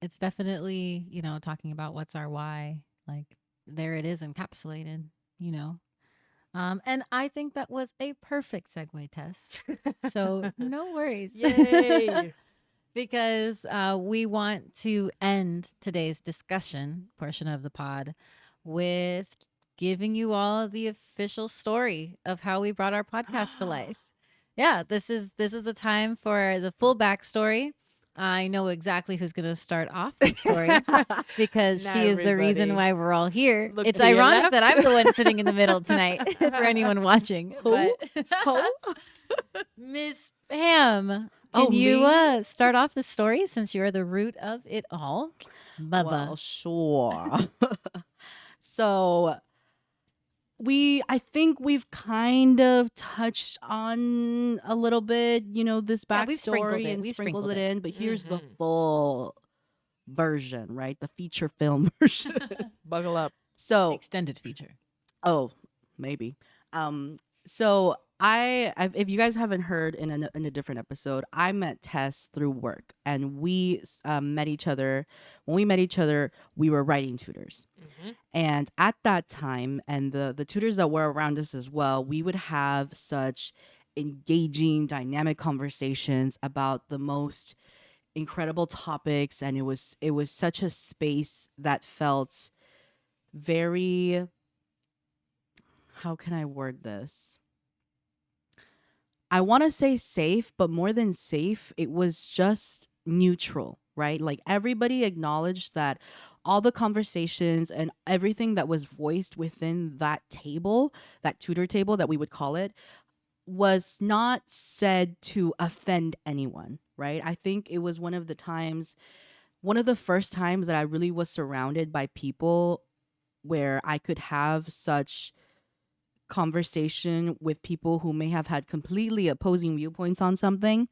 it's definitely, talking about what's our why. Like, there it is encapsulated, you know. And I think that was a perfect segue, Tess. So no worries. Yay! Because we want to end today's discussion portion of the pod with giving you all the official story of how we brought our podcast to life. Yeah, this is the time for the full backstory. I know exactly who's going to start off the story because Now she is the reason everybody, why we're all here. look It's to your ironic left. that I'm the one sitting in the middle tonight for anyone watching. Who? But Who? Miss Pam, Oh, can you me? start off the story since you're the root of it all? Well, Bubba. sure. So I think we've kind of touched on a little bit, this Yeah, we've sprinkled backstory it. and We've sprinkled sprinkled it it. in, but here's the Mhm. full version, right? The feature film version. Buckle up. So, Extended feature. oh, maybe. So if you guys haven't heard in a different episode, I met Tess through work, and we met each other. When we met each other, we were writing tutors. Mhm. And at that time, and the tutors that were around us as well, we would have such engaging, dynamic conversations about the most incredible topics, and it was such a space that felt very, how can I word this? I want to say safe, but more than safe, it was just neutral, right? Like everybody acknowledged that all the conversations and everything that was voiced within that table, that tutor table that we would call it, was not said to offend anyone, right? I think it was one of the first times that I really was surrounded by people where I could have such conversation with people who may have had completely opposing viewpoints on something,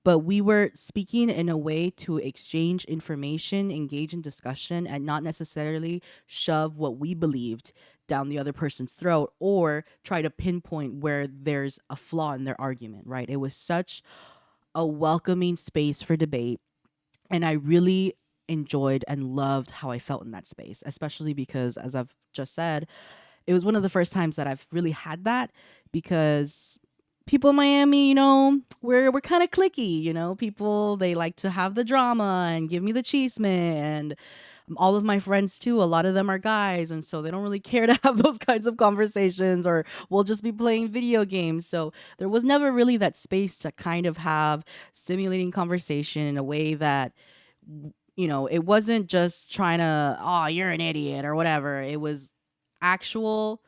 but we were speaking in a way to exchange information, engage in discussion, and not necessarily shove what we believed down the other person's throat or try to pinpoint where there's a flaw in their argument, right? It was such a welcoming space for debate. And I really enjoyed and loved how I felt in that space, especially because, as I've just said, it was one of the first times that I've really had that, because people in Miami, we're kind of cliquey, people, they like to have the drama and give me the chisme, and all of my friends too, a lot of them are guys, and so they don't really care to have those kinds of conversations, or we'll just be playing video games. So there was never really that space to kind of have stimulating conversation in a way that, it wasn't just trying to, oh, you're an idiot or whatever. It was actual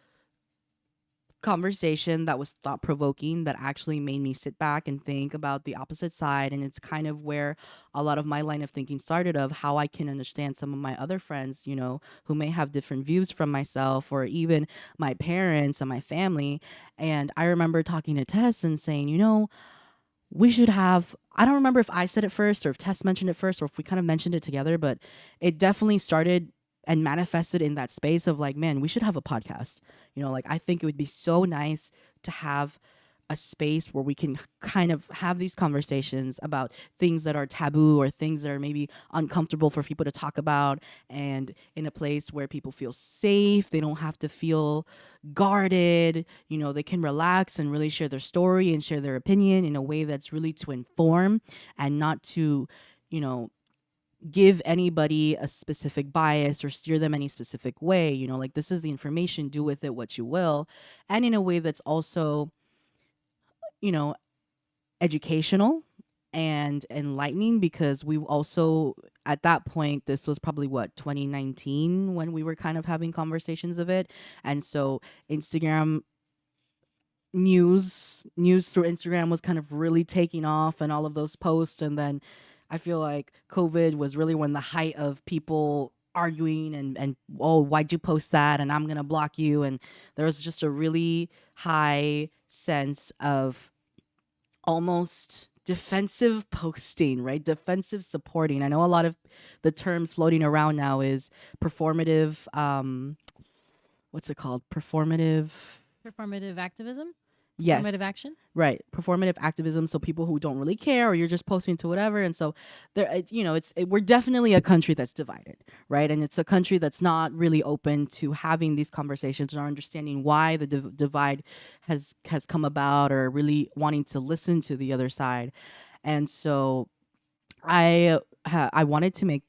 conversation that was thought provoking, that actually made me sit back and think about the opposite side. And it's kind of where a lot of my line of thinking started, of how I can understand some of my other friends, who may have different views from myself, or even my parents and my family. And I remember talking to Tess and saying, we should have, I don't remember if I said it first or if Tess mentioned it first or if we kind of mentioned it together, but it definitely started and manifested in that space of like, man, we should have a podcast. Like, I think it would be so nice to have a space where we can kind of have these conversations about things that are taboo or things that are maybe uncomfortable for people to talk about, and in a place where people feel safe. They don't have to feel guarded. They can relax and really share their story and share their opinion in a way that's really to inform and not to, you know, give anybody a specific bias or steer them any specific way. You know, like, this is the information, do with it what you will, and in a way that's also, you know, educational and enlightening, because we also, at that point, this was probably what, 2019, when we were kind of having conversations of it. And so Instagram news through Instagram was kind of really taking off, and all of those posts. And then I feel like COVID was really when the height of people arguing and oh, why'd you post that, and I'm gonna block you. And there was just a really high sense of almost defensive posting, right? Defensive supporting. I know a lot of the terms floating around now is performative, what's it called? Performative activism. Yes. Performative action. Right. Performative activism. So people who don't really care, or you're just posting to whatever. And so there, we're definitely a country that's divided, right? And it's a country that's not really open to having these conversations or understanding why the divide has come about, or really wanting to listen to the other side. And so I wanted to make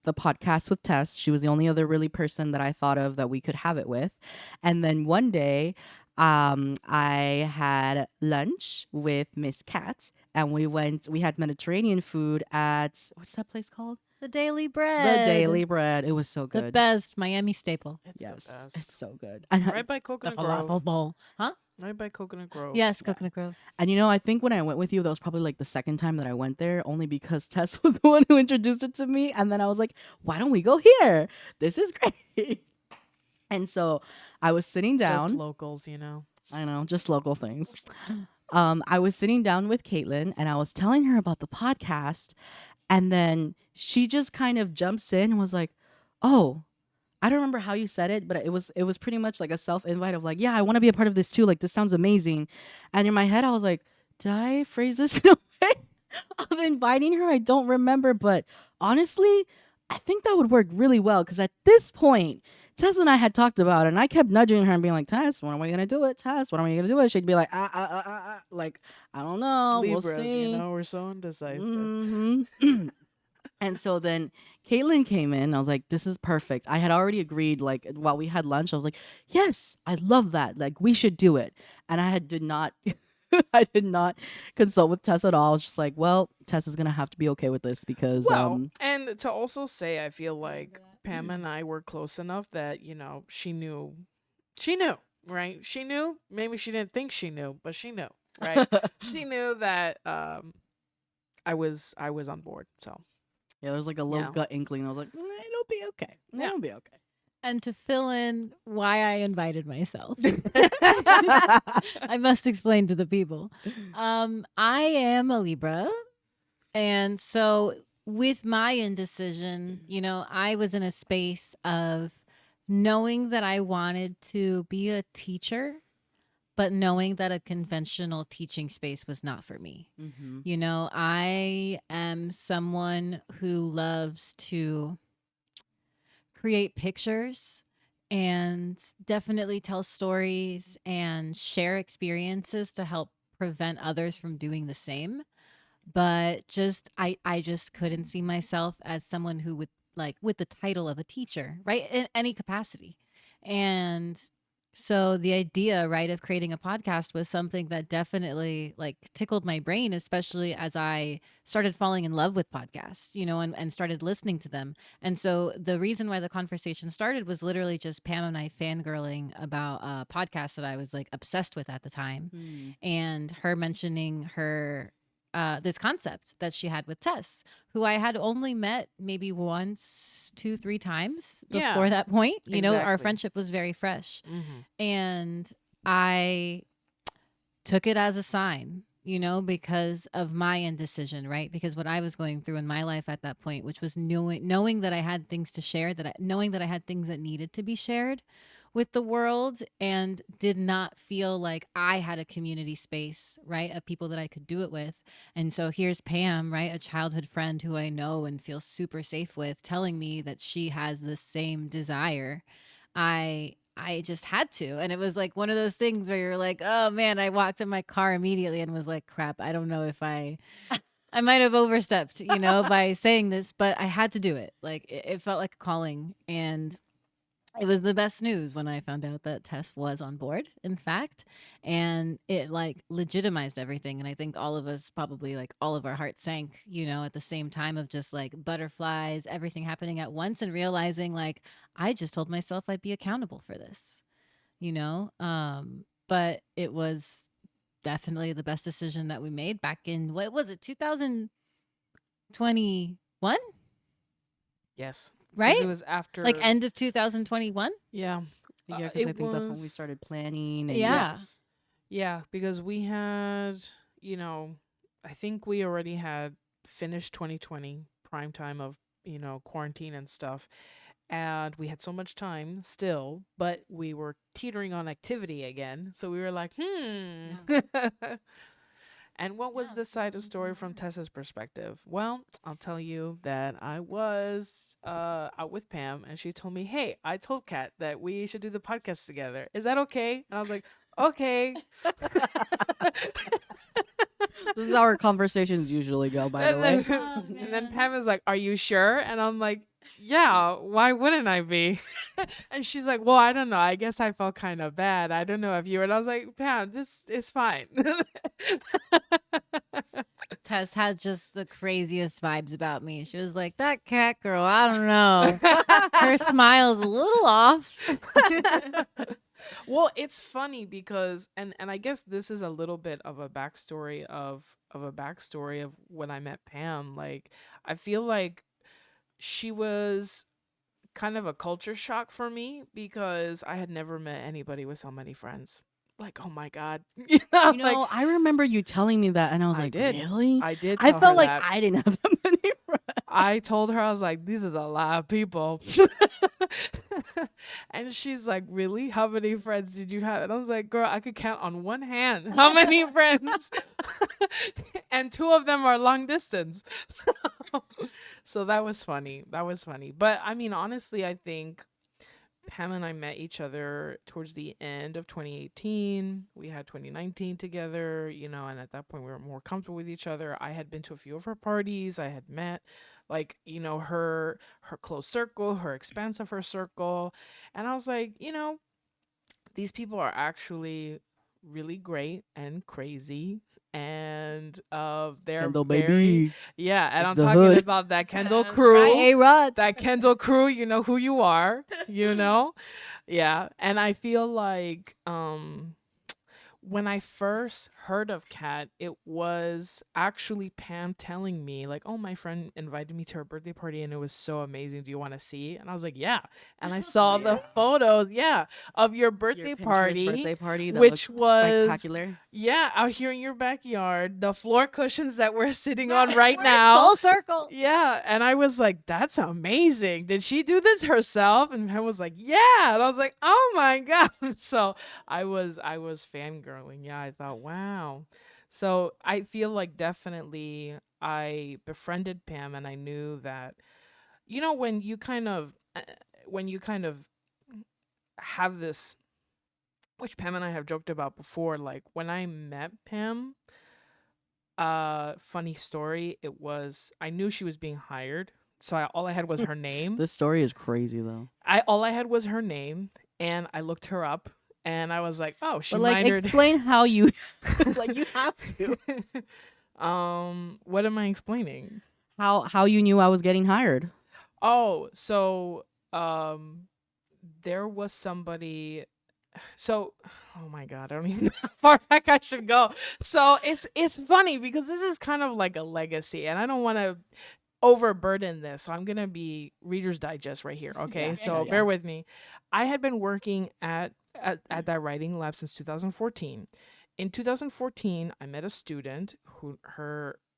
the podcast with Tess. She was the only other really person that I thought of that we could have it with. And then one day, I had lunch with Miss Cat, and we had Mediterranean food at, what's that place called? The Daily Bread. The Daily Bread. It was so The good. best Miami staple. It's Yes, the best. it's so good. Right by The Coconut falafel Grove. bowl. Huh? Right by Coconut Grove. Yes, Coconut Grove. And I think when I went with you, that was probably like the second time that I went there, only because Tess was the one who introduced it to me. And then I was like, why don't we go here? This is great. And so I was sitting down. Just locals, I know, just local things. I was sitting down with Caitlin, and I was telling her about the podcast, and then she just kind of jumps in and was like, "Oh, I don't remember how you said it, but it was pretty much like a self-invite of like, yeah, I want to be a part of this too. Like, this sounds amazing." And in my head, I was like, did I phrase this in a way of inviting her? I don't remember, but honestly, I think that would work really well, because at this point, Tess and I had talked about it, and I kept nudging her and being like, Tess, when are we gonna do it? Tess, when are we gonna do it? She'd be like, like, I don't know. Libras, we'll see. we're so indecisive. Mhm. And so then Caitlin came in. I was like, this is perfect. I had already agreed, like, while we had lunch, I was like, yes, I love that. Like, we should do it. And did not I did not consult with Tess at all. I was just like, well, Tess is gonna have to be okay with this, because Well, and to also say, I feel like Pam and I were close enough that, she knew, right? She knew. Maybe she didn't think she knew, but she knew, right? She knew that I was on board. So yeah, there was like a little Yeah. gut inkling. I was like, it'll be okay. Yeah. It'll be okay. And to fill in why I invited myself, I must explain to the people. I am a Libra. And so with my indecision, I was in a space of knowing that I wanted to be a teacher, but knowing that a conventional teaching space was not for me. Mm-hmm. I am someone who loves to create pictures and definitely tell stories and share experiences to help prevent others from doing the same. But I just couldn't see myself as someone who would, like, with the title of a teacher, right? In any capacity. And so the idea, right, of creating a podcast was something that definitely, like, tickled my brain, especially as I started falling in love with podcasts, and started listening to them. And so the reason why the conversation started was literally just Pam and I fangirling about a podcast that I was, like, obsessed with at the time. And her mentioning her this concept that she had with Tess, who I had only met maybe once, 2, 3 times Yeah. before that point. Our Exactly. friendship was very fresh. Mm-hmm. And I took it as a sign, because of my indecision, right? Because what I was going through in my life at that point, which was knowing that I had things to share, knowing that I had things that needed to be shared with the world, and did not feel like I had a community space, right, of people that I could do it with. And so here's Pam, right, a childhood friend who I know and feel super safe with, telling me that she has the same desire. I just had to. And it was like one of those things where you're like, oh man, I walked in my car immediately and was like, crap, I don't know if I I might have overstepped, by saying this, but I had to do it. Like it felt like a calling, and it was the best news when I found out that Tess was on board, in fact, and it like legitimized everything. And I think all of us probably like all of our hearts sank, at the same time of just like butterflies, everything happening at once, and realizing like I just told myself I'd be accountable for this, but it was definitely the best decision that we made back in, what was it, 2021, Yes. 'Cause right? it was after. Like end of 2021. Yeah. Yeah, because I It think that's when we was- started planning. And Yeah. Yes. Yeah, because we had, I think we already had finished 2020 prime time of, quarantine and stuff. And we had so much time still, but we were teetering on activity again. So we were like, And what was this side of story from Tessa's perspective? Well, I'll tell you that I was out with Pam, and she told me, "Hey, I told Kat that we should do the podcast together. Is that okay?" And I was like, "Okay." This is how our conversations usually go, by the way. And then Pam is like, "Are you sure?" And I'm like, "Yeah, why wouldn't I be?" And she's like, "Well, I don't know. I guess I felt kind of bad. I don't know if you were." And I was like, "Pam, it's fine." Tess had just the craziest vibes about me. She was like, that cat girl, I don't know. Her smile's a little off. Well, it's funny because and I guess this is a little bit of a backstory of when I met Pam. Like, I feel like she was kind of a culture shock for me because I had never met anybody with so many friends. Like, oh my God. Like, I remember you telling me that, and I was I like, did. really? I did I tell felt her like that. I didn't have that many friends. I told her, I was like, this is a lot of people. And she's like, really? How many friends did you have? And I was like, girl, I could count on one hand how many friends. And 2 of them are long distance. So that was funny. But I mean, honestly, I think Pam and I met each other towards the end of 2018. We had 2019 together, and at that point we were more comfortable with each other. I had been to a few of her parties. I had met like, her close circle, her expanse of her circle. And I was like, these people are actually really great and crazy. And they're Kendall, very, baby. yeah. And It's I'm the talking hood. about that Kendall That's crew. right, A-Rod. That Kendall crew, you know who you are, Yeah. And I feel like when I first heard of Kat, it was actually Pam telling me, like, oh, my friend invited me to her birthday party and it was so amazing. Do you want to see? And I was like, yeah. And I saw the photos, of your birthday Your Pinterest party. birthday party that which looked was spectacular. Yeah, out here in your backyard, the floor cushions that we're sitting on right now. Full circle. Yeah, and I was like, that's amazing. Did she do this herself? And Pam was like, yeah. And I was like, oh my God. So I was fangirling. Yeah, I thought, wow. So I feel like definitely I befriended Pam, and I knew that, when you kind of have this, which Pam and I have joked about before, like when I met Pam, funny story, I knew she was being hired, so all I had was her name. This story is crazy, though. All I had was her name, and I looked her up, and I was like, oh, she But like, minored. explain how you like. You have to. What am I explaining? How you knew I was getting hired? Oh, so there was somebody. So, oh my God, I don't even know how far back I should go. So it's funny because this is kind of like a legacy, and I don't want to overburden this, so I'm gonna be Reader's Digest right here. Okay, so bear with me. I had been working at that writing lab since 2014. In 2014, I met a student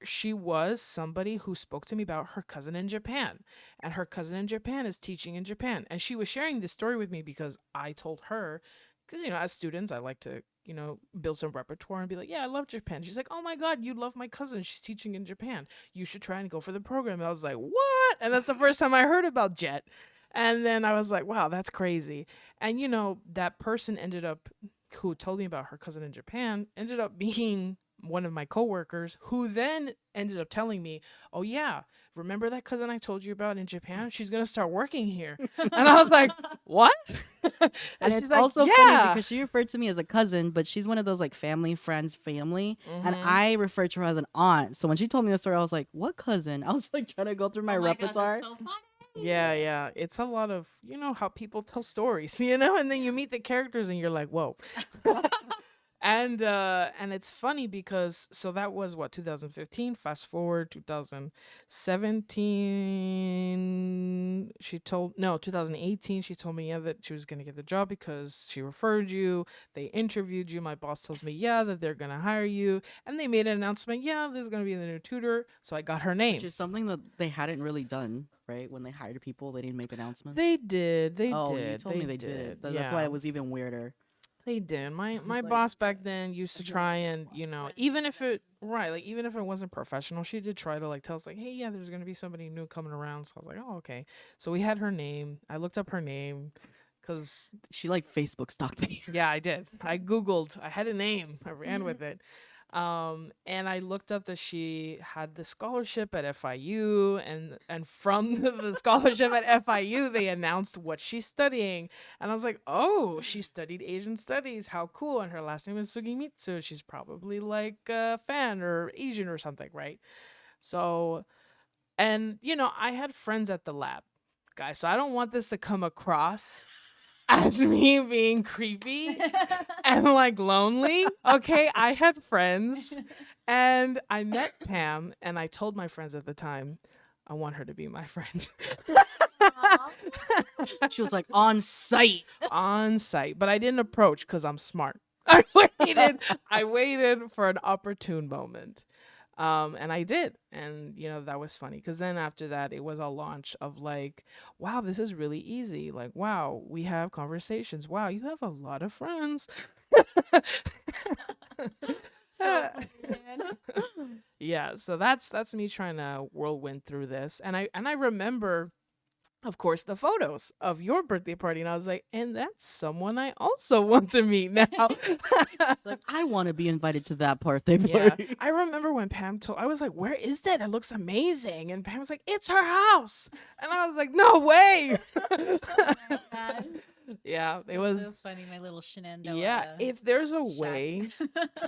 she was somebody who spoke to me about her cousin in Japan, and her cousin in Japan is teaching in Japan, and she was sharing this story with me because I told her, because as students I like to build some repertoire and be like, yeah, I love Japan. She's like, oh my God, you love my cousin, she's teaching in Japan, you should try and go for the program. And I was like, what? And that's the first time I heard about JET. And then I was like, wow, that's crazy. And that person who told me about her cousin in Japan ended up being one of my coworkers, who then ended up telling me, "Oh yeah, remember that cousin I told you about in Japan? She's gonna start working here." And I was like, "What?" And she's it's like, also funny "Yeah." because she referred to me as a cousin, but she's one of those like family friends family, and I refer to her as an aunt. So when she told me the story, I was like, "What cousin?" I was like trying to go through my repertoire. Yeah, it's a lot of, how people tell stories, and then you meet the characters and you're like, whoa. And it's funny because so that was what, 2015. Fast forward 2017. 2018. She told me, yeah, that she was gonna get the job because she referred you. They interviewed you. My boss tells me, yeah, that they're gonna hire you, and they made an announcement. Yeah, there's gonna be the new tutor. So I got her name. Which is something that they hadn't really done, right? When they hired people, they didn't make announcements. They did. They Oh, did. you told me they did. That's Yeah. why it was even weirder. They did. My like, boss back then used to I feel try like and, even if it even if it wasn't professional, she did try to like tell us like, hey, yeah, there's gonna be somebody new coming around. So I was like, oh, okay. So we had her name. I looked up her name because She like Facebook stalked me. yeah, I did. I Googled. I had a name. I ran with it. And I looked up that she had the scholarship at FIU, and from the scholarship at FIU, they announced what she's studying. And I was like, oh, she studied Asian studies. How cool. And her last name is Sugimitsu. She's probably like a fan or Asian or something, right? So, and I had friends at the lab, guys. So I don't want this to come across as me being creepy and like lonely. Okay, I had friends and I met Pam, and I told my friends at the time, I want her to be my friend. She was like on site. On site, but I didn't approach because I'm smart. I waited for an opportune moment. And I did. And, that was funny because then after that, it was a launch of like, wow, this is really easy. Like, wow, we have conversations. Wow, you have a lot of friends. Yeah, so that's me trying to whirlwind through this. And I remember, of course, the photos of your birthday party, and I was like, and that's someone I also want to meet now. Like, I want to be invited to that birthday Yeah, party. I remember when Pam told, I was like, where is that? It looks amazing. And Pam was like, it's her house. And I was like, no way. Yeah, it was so funny, my little Shenandoah. yeah, if there's a way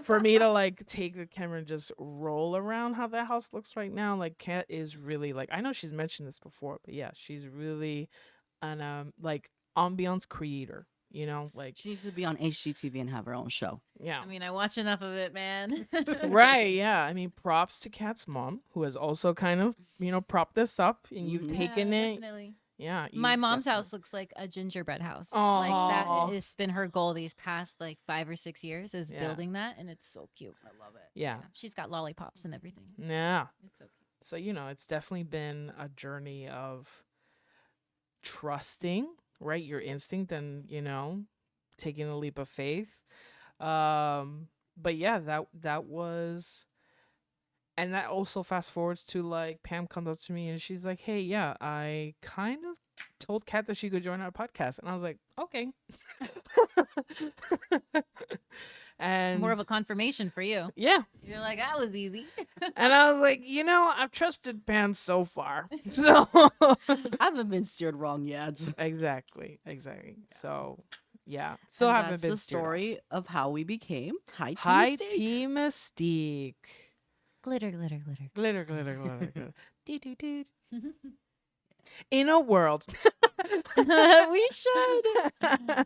for me to like take the camera and just roll around how that house looks right now, like Kat is really like, I know she's mentioned this before, but yeah, she's really an like ambiance creator, like She needs to be on HGTV and have her own show. yeah. I mean, I watch enough of it, man. Right, yeah. I mean, props to Kat's mom, who has also kind of, propped this up, and you've Mhm. taken it. Definitely. Yeah. My you've mom's definitely- house looks like a gingerbread house. Aw. Like that has been her goal these past like 5 or 6 years is Yeah. building that, and it's so cute. I love it. Yeah. She's got lollipops and everything. Yeah. It's so cute. So, it's definitely been a journey of trusting, right? Your instinct and, taking a leap of faith. But yeah, that was, and that also fast forwards to like Pam comes up to me and she's like, hey, yeah, I kind of told Kat that she could join our podcast. And I was like, okay. And More of a confirmation for you. yeah. You're like, that was easy. And I was like, I've trusted Pam so far. So I haven't been steered wrong yet. exactly. So yeah. So And I haven't that's been the steered off. story of how we became High Tea Hi, Mystique. Tea Mystique. Glitter, glitter, glitter. Glitter, glitter, glitter, glitter. Dee, dee, dee. In a world. We should.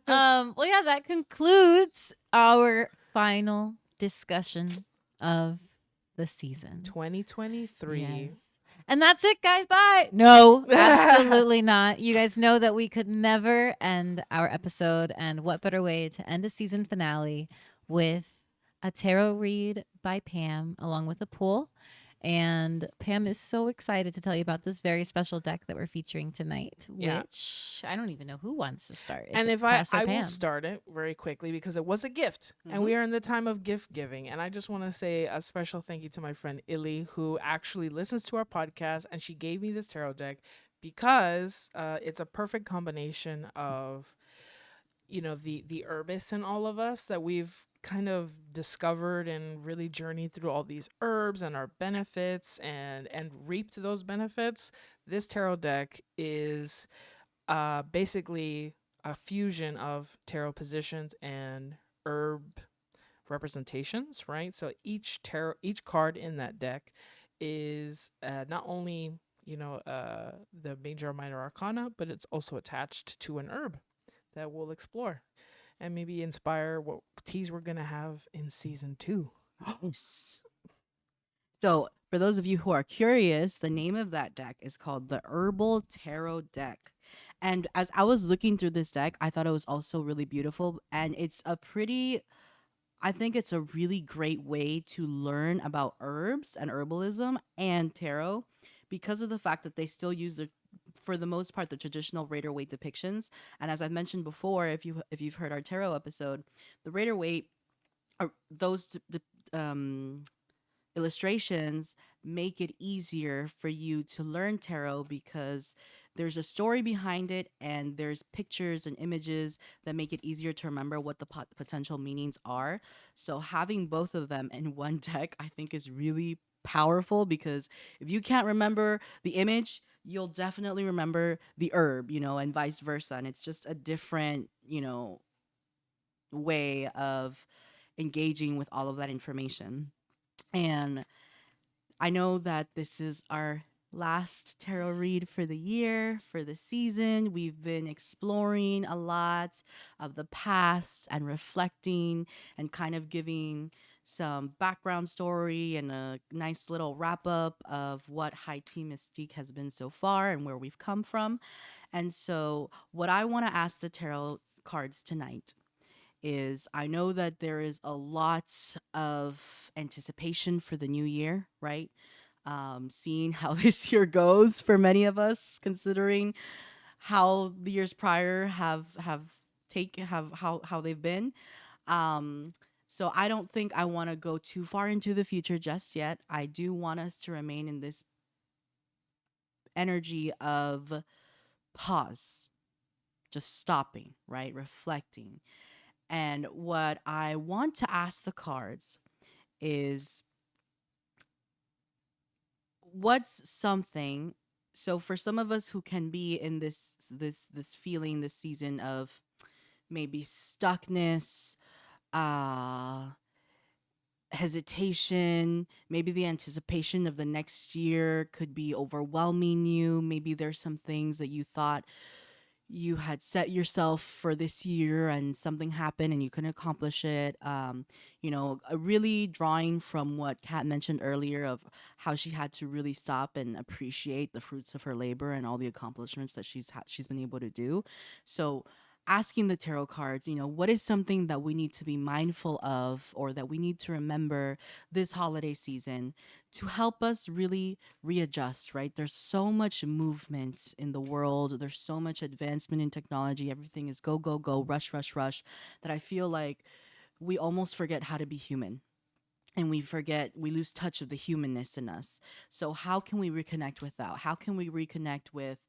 Well, yeah, that concludes our final discussion of the season. 2023. Yes. And that's it, guys. Bye. No, absolutely not. You guys know that we could never end our episode. And what better way to end a season finale with a tarot read by Pam along with a pool. And Pam is so excited to tell you about this very special deck that we're featuring tonight, Yeah. which I don't even know who wants to start. And it's if I Cass or will Pam. start it very quickly because it was a gift and we are in the time of gift giving. And I just want to say a special thank you to my friend Illy, who actually listens to our podcast, and she gave me this tarot deck because it's a perfect combination of, the herbist in all of us that we've kind of discovered and really journeyed through all these herbs and our benefits and reaped those benefits, this tarot deck is basically a fusion of tarot positions and herb representations, right? So each card in that deck is not only the major or minor arcana, but it's also attached to an herb that we'll explore and maybe inspire what teas we're gonna have in season 2. Yes. So, for those of you who are curious, the name of that deck is called the Herbal Tarot Deck. And as I was looking through this deck, I thought it was also really beautiful. And I think it's a really great way to learn about herbs and herbalism and tarot because of the fact that they still use for the most part, the traditional Rider Waite depictions. And as I've mentioned before, if you've heard our tarot episode, the Rider Waite are those illustrations make it easier for you to learn tarot because there's a story behind it and there's pictures and images that make it easier to remember what the potential meanings are. So having both of them in one deck I think is really powerful because if you can't remember the image, you'll definitely remember the herb, and vice versa. And it's just a different, way of engaging with all of that information. And I know that this is our last tarot read for the year, for the season. We've been exploring a lot of the past and reflecting and kind of giving some background story and a nice little wrap up of what High Tea Mystique has been so far and where we've come from. And so, what I want to ask the tarot cards tonight is I know that there is a lot of anticipation for the new year, right? Seeing how this year goes for many of us, considering how the years prior have how they've been. So I don't think I want to go too far into the future just yet. I do want us to remain in this energy of pause, just stopping, right? Reflecting. And what I want to ask the cards is what's something, so for some of us who can be in this feeling this season of maybe stuckness, uh hesitation, maybe the anticipation of the next year could be overwhelming you. Maybe there's some things that you thought you had set yourself for this year and something happened and you couldn't accomplish it. Really drawing from what Kat mentioned earlier of how she had to really stop and appreciate the fruits of her labor and all the accomplishments that she's been able to do. So asking the tarot cards, what is something that we need to be mindful of or that we need to remember this holiday season to help us really readjust, right? There's so much movement in the world, there's so much advancement in technology. Everything is go, go, go, rush, rush, rush, that I feel like we almost forget how to be human. And we lose touch of the humanness in us. So, how can we reconnect with that? How can we reconnect with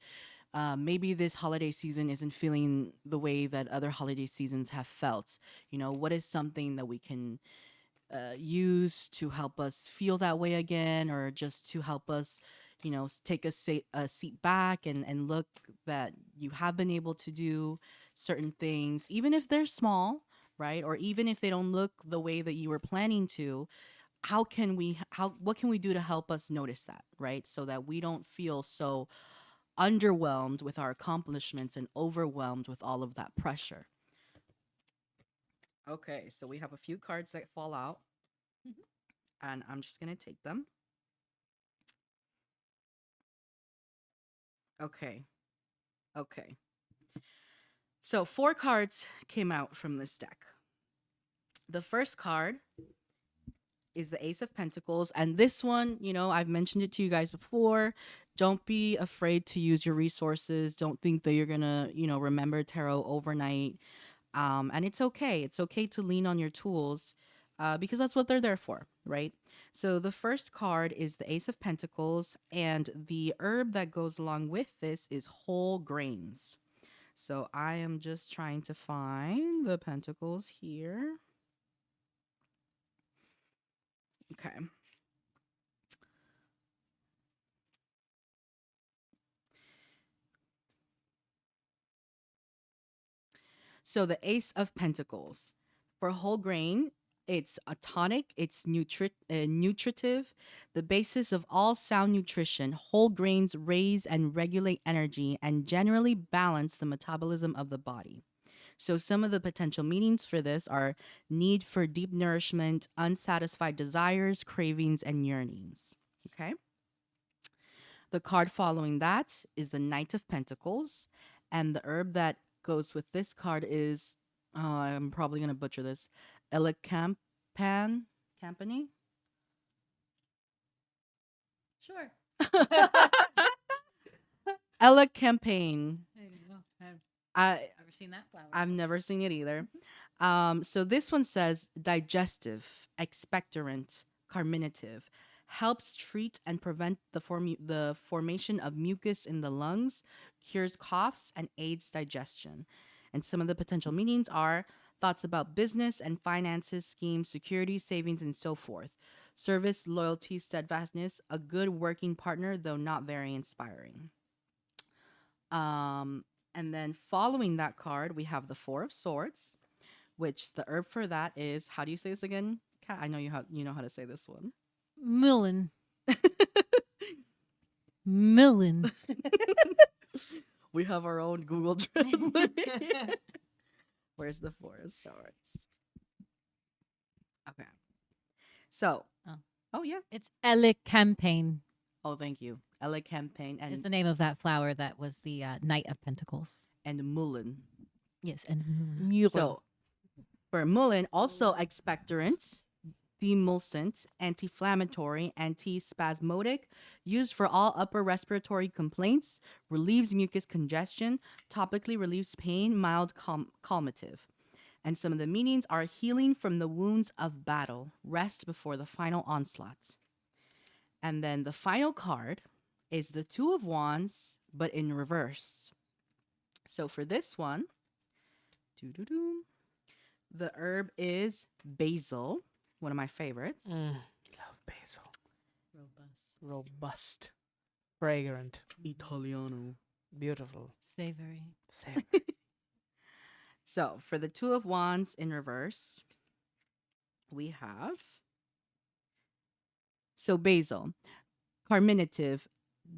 maybe this holiday season isn't feeling the way that other holiday seasons have felt? What is something that we can use to help us feel that way again, or just to help us, take a seat back and look that you have been able to do certain things, even if they're small, right? Or even if they don't look the way that you were planning to. What can we do to help us notice that, right? So that we don't feel so underwhelmed with our accomplishments and overwhelmed with all of that pressure. Okay, so we have a few cards that fall out, and I'm just going to take them. Okay. Okay. So 4 cards came out from this deck. The first card is the Ace of Pentacles, and this one, I've mentioned it to you guys before. Don't be afraid to use your resources. Don't think that you're going to, remember tarot overnight. And it's okay. It's okay to lean on your tools because that's what they're there for, right? So the first card is the Ace of Pentacles, and the herb that goes along with this is whole grains. So I am just trying to find the pentacles here. Okay. So the Ace of Pentacles. For whole grain, it's a tonic, it's nutritive, the basis of all sound nutrition. Whole grains raise and regulate energy and generally balance the metabolism of the body. So some of the potential meanings for this are need for deep nourishment, unsatisfied desires, cravings, and yearnings. Okay. The card following that is the Knight of Pentacles. And the herb that goes with this card is, I'm probably going to butcher this, Elecampane? Campany? Sure. Elecampane. I don't know. I've I never seen that flower. I've never seen it either. So this one says digestive, expectorant, carminative, helps treat and prevent the formation of mucus in the lungs, cures coughs, and aids digestion. And some of the potential meanings are thoughts about business and finances, schemes, security, savings, and so forth. Service, loyalty, steadfastness, a good working partner, though not very inspiring. And then following that card, we have the Four of Swords, which the herb for that is, how do you say this again? Kat, I know you know how to say this one. Millen. Millen. We have our own Google Translate. Where's the Four of Swords? Okay. So, oh yeah. It's Elecampane. Oh, thank you. Elecampane Is and the name of that flower that was the Knight of Pentacles. and mullein. Yes, and Millen. Mullen. So, for mullein, also expectorant, demulcent, anti-inflammatory, antispasmodic, used for all upper respiratory complaints, relieves mucus congestion, topically relieves pain, mild calmative. And some of the meanings are healing from the wounds of battle, rest before the final onslaught. And then the final card is the Two of Wands, but in reverse. So for this one, the herb is basil, one of my favorites. Love basil. Robust. Fragrant. Italiano. Beautiful. Savory. Savory. So for the Two of Wands in reverse, we have basil, carminative,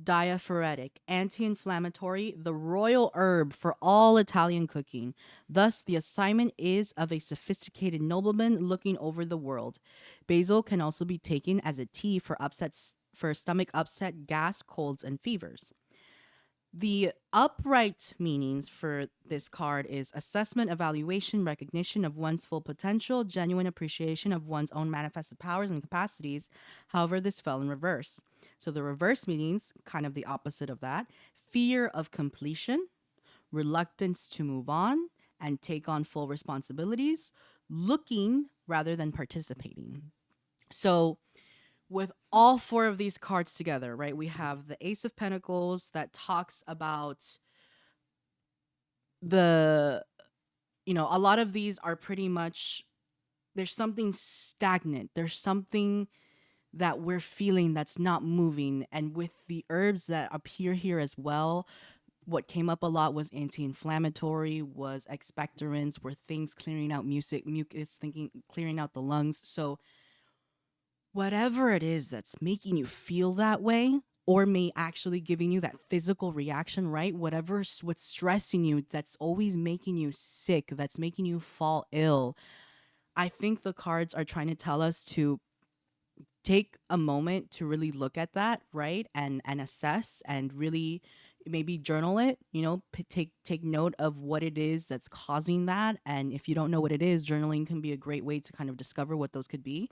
diaphoretic, anti-inflammatory, the royal herb for all Italian cooking. Thus, the assignment is of a sophisticated nobleman looking over the world. Basil can also be taken as a tea for stomach upset, gas, colds, and fevers. The upright meanings for this card is assessment, evaluation, recognition of one's full potential, genuine appreciation of one's own manifested powers and capacities. However, this fell in reverse. So the reverse meanings, kind of the opposite of that, fear of completion, reluctance to move on and take on full responsibilities, looking rather than participating. So with all four of these cards together, right, we have the Ace of Pentacles that talks about a lot of these are pretty much, there's something stagnant. There's something that we're feeling that's not moving. And with the herbs that appear here as well, what came up a lot was anti-inflammatory, was expectorants, were things clearing out mucus, clearing out the lungs. So whatever it is that's making you feel that way, or may actually giving you that physical reaction, right? What's stressing you, that's always making you sick, that's making you fall ill. I think the cards are trying to tell us to take a moment to really look at that, right? And assess and really maybe journal it, take note of what it is that's causing that. And if you don't know what it is, journaling can be a great way to kind of discover what those could be,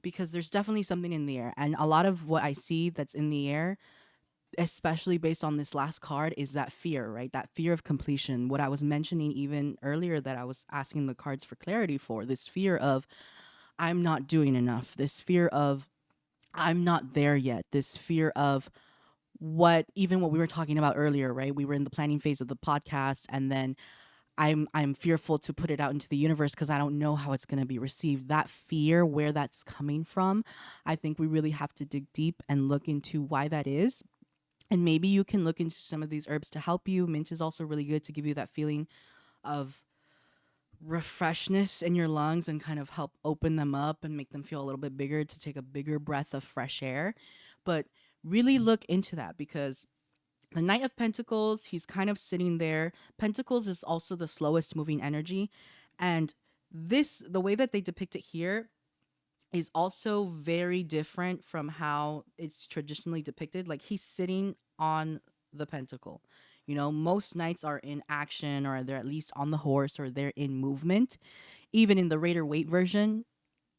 because there's definitely something in the air. And a lot of what I see that's in the air, especially based on this last card, is that fear, right? That fear of completion. What I was mentioning even earlier that I was asking the cards for clarity for, this fear of I'm not doing enough, this fear of I'm not there yet, this fear of what we were talking about earlier, right? We were in the planning phase of the podcast, and then I'm fearful to put it out into the universe because I don't know how it's going to be received. That fear, where that's coming from, I think we really have to dig deep and look into why that is. And maybe you can look into some of these herbs to help you. Mint is also really good to give you that feeling of refreshness in your lungs and kind of help open them up and make them feel a little bit bigger, to take a bigger breath of fresh air. But really look into that, because the Knight of Pentacles, he's kind of sitting there. Pentacles is also the slowest moving energy. And the way that they depict it here is also very different from how it's traditionally depicted. Like, he's sitting on the pentacle. Most knights are in action, or they're at least on the horse, or they're in movement. Even in the Raider Waite version,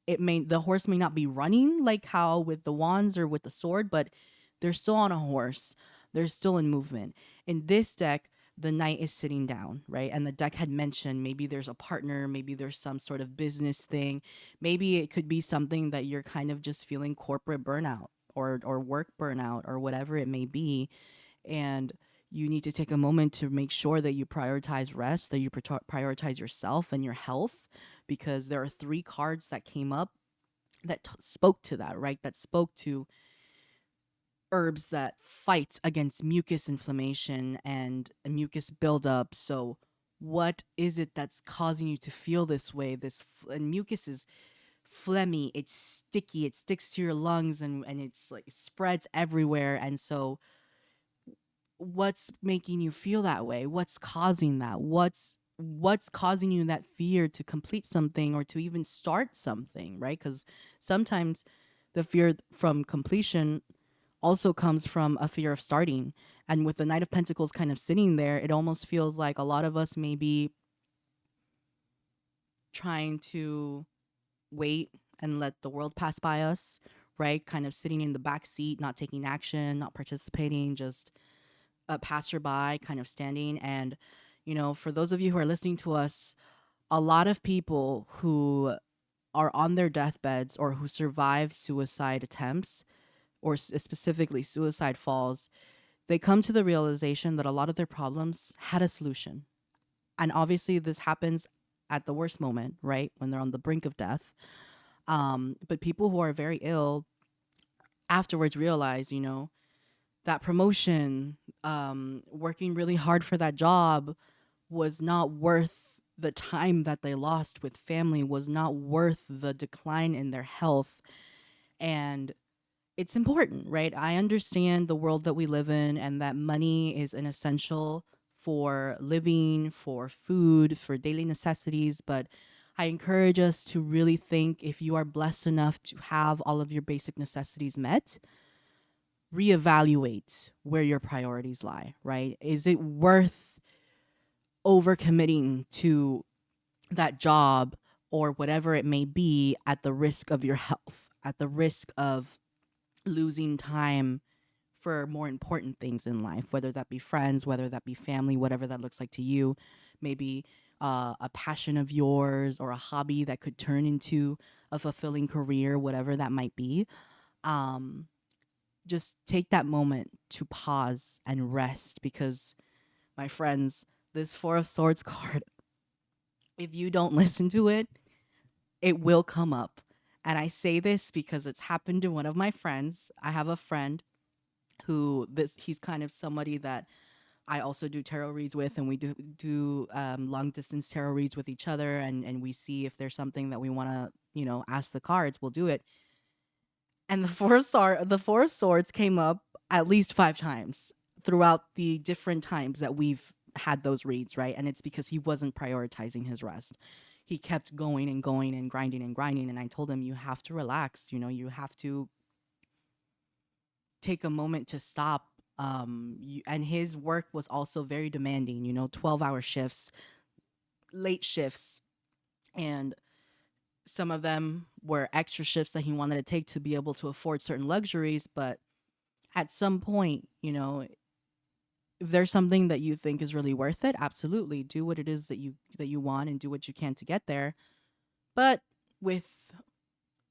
the horse may not be running like how with the wands or with the sword, but they're still on a horse. They're still in movement. In this deck, the knight is sitting down, right? And the deck had mentioned maybe there's a partner, maybe there's some sort of business thing. Maybe it could be something that you're kind of just feeling corporate burnout or work burnout or whatever it may be. And you need to take a moment to make sure that you prioritize rest, that you prioritize yourself and your health, because there are 3 cards that came up that spoke to that, right? That spoke to herbs that fight against mucus inflammation and mucus buildup. So what is it that's causing you to feel this way? And mucus is phlegmy, it's sticky, it sticks to your lungs, and it's like, it spreads everywhere. And so what's making you feel that way? What's causing that? What's causing you that fear to complete something or to even start something, right? Because sometimes the fear from completion also comes from a fear of starting. And with the Knight of Pentacles kind of sitting there, it almost feels like a lot of us may be trying to wait and let the world pass by us, right? Kind of sitting in the back seat, not taking action, not participating, just a passerby kind of standing. And, for those of you who are listening to us, a lot of people who are on their deathbeds or who survive suicide attempts, or specifically suicide falls, they come to the realization that a lot of their problems had a solution. And obviously this happens at the worst moment, right? When they're on the brink of death. But people who are very ill afterwards realize, that promotion, working really hard for that job was not worth the time that they lost with family, was not worth the decline in their health. And it's important, right? I understand the world that we live in and that money is an essential for living, for food, for daily necessities. But I encourage us to really think, if you are blessed enough to have all of your basic necessities met, reevaluate where your priorities lie, right? Is it worth overcommitting to that job or whatever it may be at the risk of your health, at the risk of losing time for more important things in life, whether that be friends, whether that be family, whatever that looks like to you, maybe a passion of yours or a hobby that could turn into a fulfilling career, whatever that might be. Just take that moment to pause and rest, because, my friends, this 4 of Swords card, if you don't listen to it, it will come up. And I say this because it's happened to one of my friends. I have a friend who he's kind of somebody that I also do tarot reads with, and we do long distance tarot reads with each other, and we see if there's something that we want to, ask the cards, we'll do it. And the Four of Swords came up at least 5 times throughout the different times that we've had those reads, right? And it's because he wasn't prioritizing his rest. He kept going and going and grinding and grinding. And I told him, you have to relax, you have to take a moment to stop. And his work was also very demanding, 12-hour shifts, late shifts, and some of them were extra shifts that he wanted to take to be able to afford certain luxuries. But at some point, if there's something that you think is really worth it, absolutely do what it is that you want and do what you can to get there. But with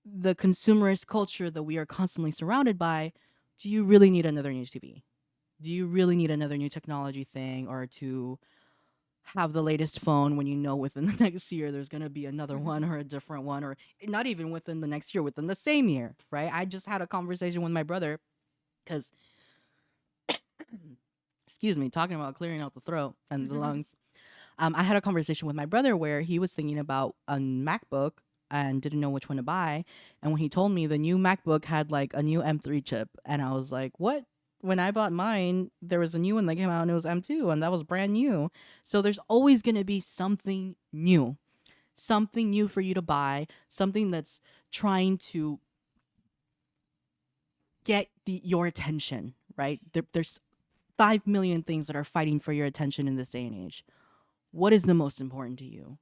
the consumerist culture that we are constantly surrounded by, do you really need another new TV? Do you really need another new technology thing, or to have the latest phone when you know within the next year there's going to be another one or a different one, or not even within the next year, within the same year, right? I just had a conversation with my brother because, excuse me, talking about clearing out the throat and the lungs. I had a conversation with my brother where he was thinking about a MacBook and didn't know which one to buy. And when he told me the new MacBook had like a new M3 chip, and I was like, what? When I bought mine, there was a new one that came out and it was M2, and that was brand new. So there's always going to be something new for you to buy, something that's trying to get your attention, right? There's 5 million things that are fighting for your attention in this day and age. What is the most important to you?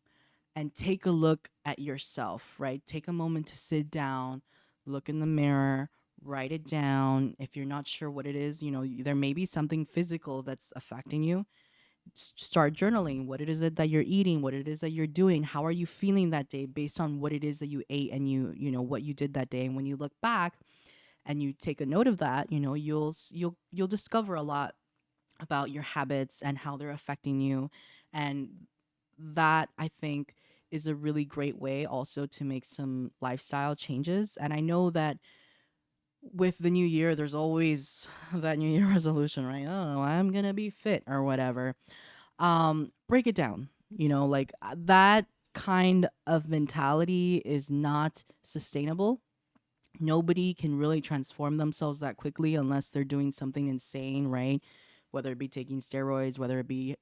And take a look at yourself, right? Take a moment to sit down, look in the mirror, write it down. If you're not sure what it is, there may be something physical that's affecting you. Start journaling what it is that you're eating, what it is that you're doing, how are you feeling that day based on what it is that you ate and you know what you did that day. And when you look back and you take a note of that, you'll discover a lot about your habits and how they're affecting you. And that, I think, is a really great way also to make some lifestyle changes. And I know that with the new year, there's always that new year resolution, right? Oh, I'm going to be fit or whatever. Break it down, that kind of mentality is not sustainable. Nobody can really transform themselves that quickly unless they're doing something insane, right? Whether it be taking steroids, whether it be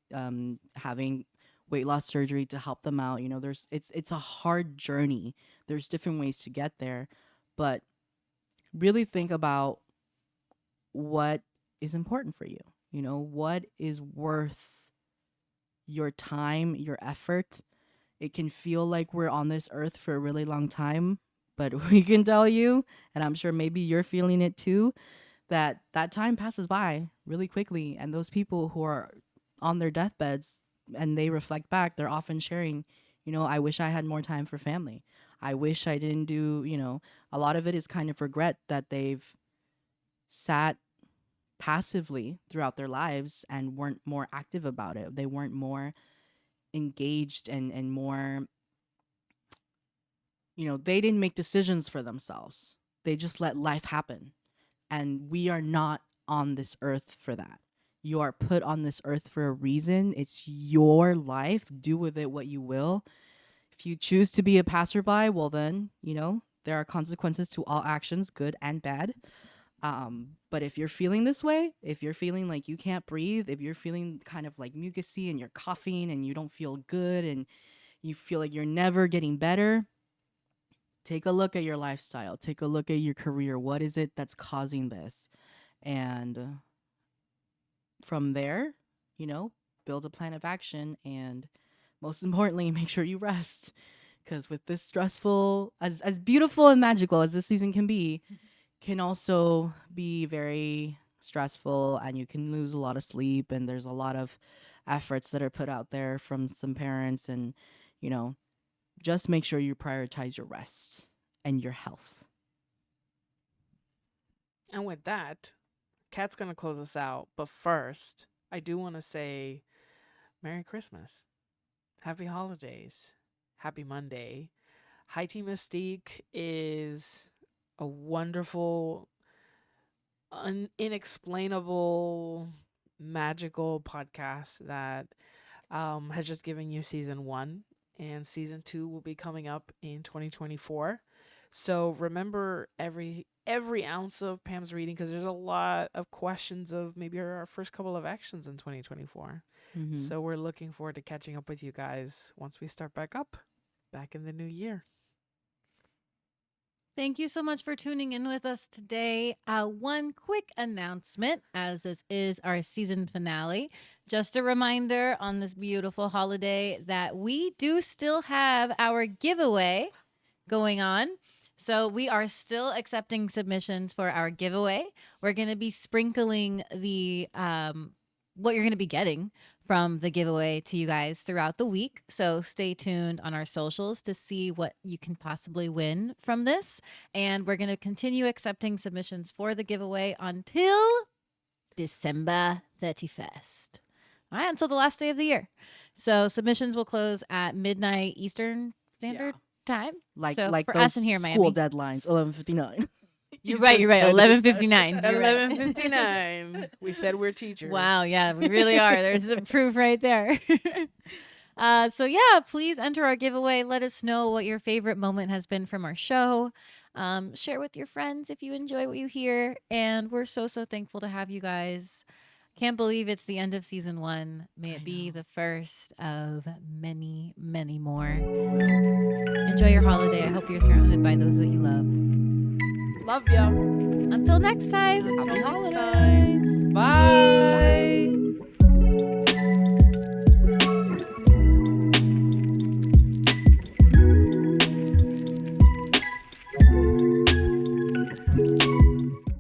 having weight loss surgery to help them out. It's a hard journey. There's different ways to get there, but really think about what is important for you. What is worth your time, your effort. It can feel like we're on this earth for a really long time, but we can tell you, and I'm sure maybe you're feeling it too, that time passes by really quickly. And those people who are on their deathbeds and they reflect back, they're often sharing, I wish I had more time for family. I wish I didn't do, a lot of it is kind of regret that they've sat passively throughout their lives and weren't more active about it. They weren't more engaged and more, they didn't make decisions for themselves. They just let life happen. And we are not on this earth for that. You are put on this earth for a reason. It's your life. Do with it what you will. If you choose to be a passerby, well then, there are consequences to all actions, good and bad. But if you're feeling this way, if you're feeling like you can't breathe, if you're feeling kind of like mucusy and you're coughing and you don't feel good and you feel like you're never getting better, take a look at your lifestyle. Take a look at your career. What is it that's causing this? And from there, build a plan of action. And most importantly, make sure you rest. Because with this stressful, as beautiful and magical as this season can also be very stressful, and you can lose a lot of sleep. And there's a lot of efforts that are put out there from some parents. And, just make sure you prioritize your rest and your health. And with that, Kat's going to close us out. But first, I do want to say Merry Christmas. Happy holidays. Happy Monday. Tea Mystique is a wonderful, inexplainable, magical podcast that has just given you season 1. And season 2 will be coming up in 2024. So remember every ounce of Pam's reading, because there's a lot of questions of maybe our first couple of actions in 2024. Mm-hmm. So we're looking forward to catching up with you guys once we start back in the new year. Thank you so much for tuning in with us today. One quick announcement, as this is our season finale. Just a reminder on this beautiful holiday that we do still have our giveaway going on. So we are still accepting submissions for our giveaway. We're going to be sprinkling the what you're going to be getting from the giveaway to you guys throughout the week. So stay tuned on our socials to see what you can possibly win from this. And we're going to continue accepting submissions for the giveaway until December 31st. All right, until the last day of the year. So submissions will close at midnight Eastern Standard Time. Like so like for those us in here, school Miami. deadlines, 11:59. You're right. 11:59. 11:59. We said we're teachers. Wow, yeah, we really are. There's the proof right there. So yeah, please enter our giveaway. Let us know what your favorite moment has been from our show. Share with your friends if you enjoy what you hear. And we're so thankful to have you guys. Can't believe it's the end of season 1. May it be the first of many, many more. Enjoy your holiday. I hope you're surrounded by those that you love. Love ya. Until next time. Happy holidays. Bye.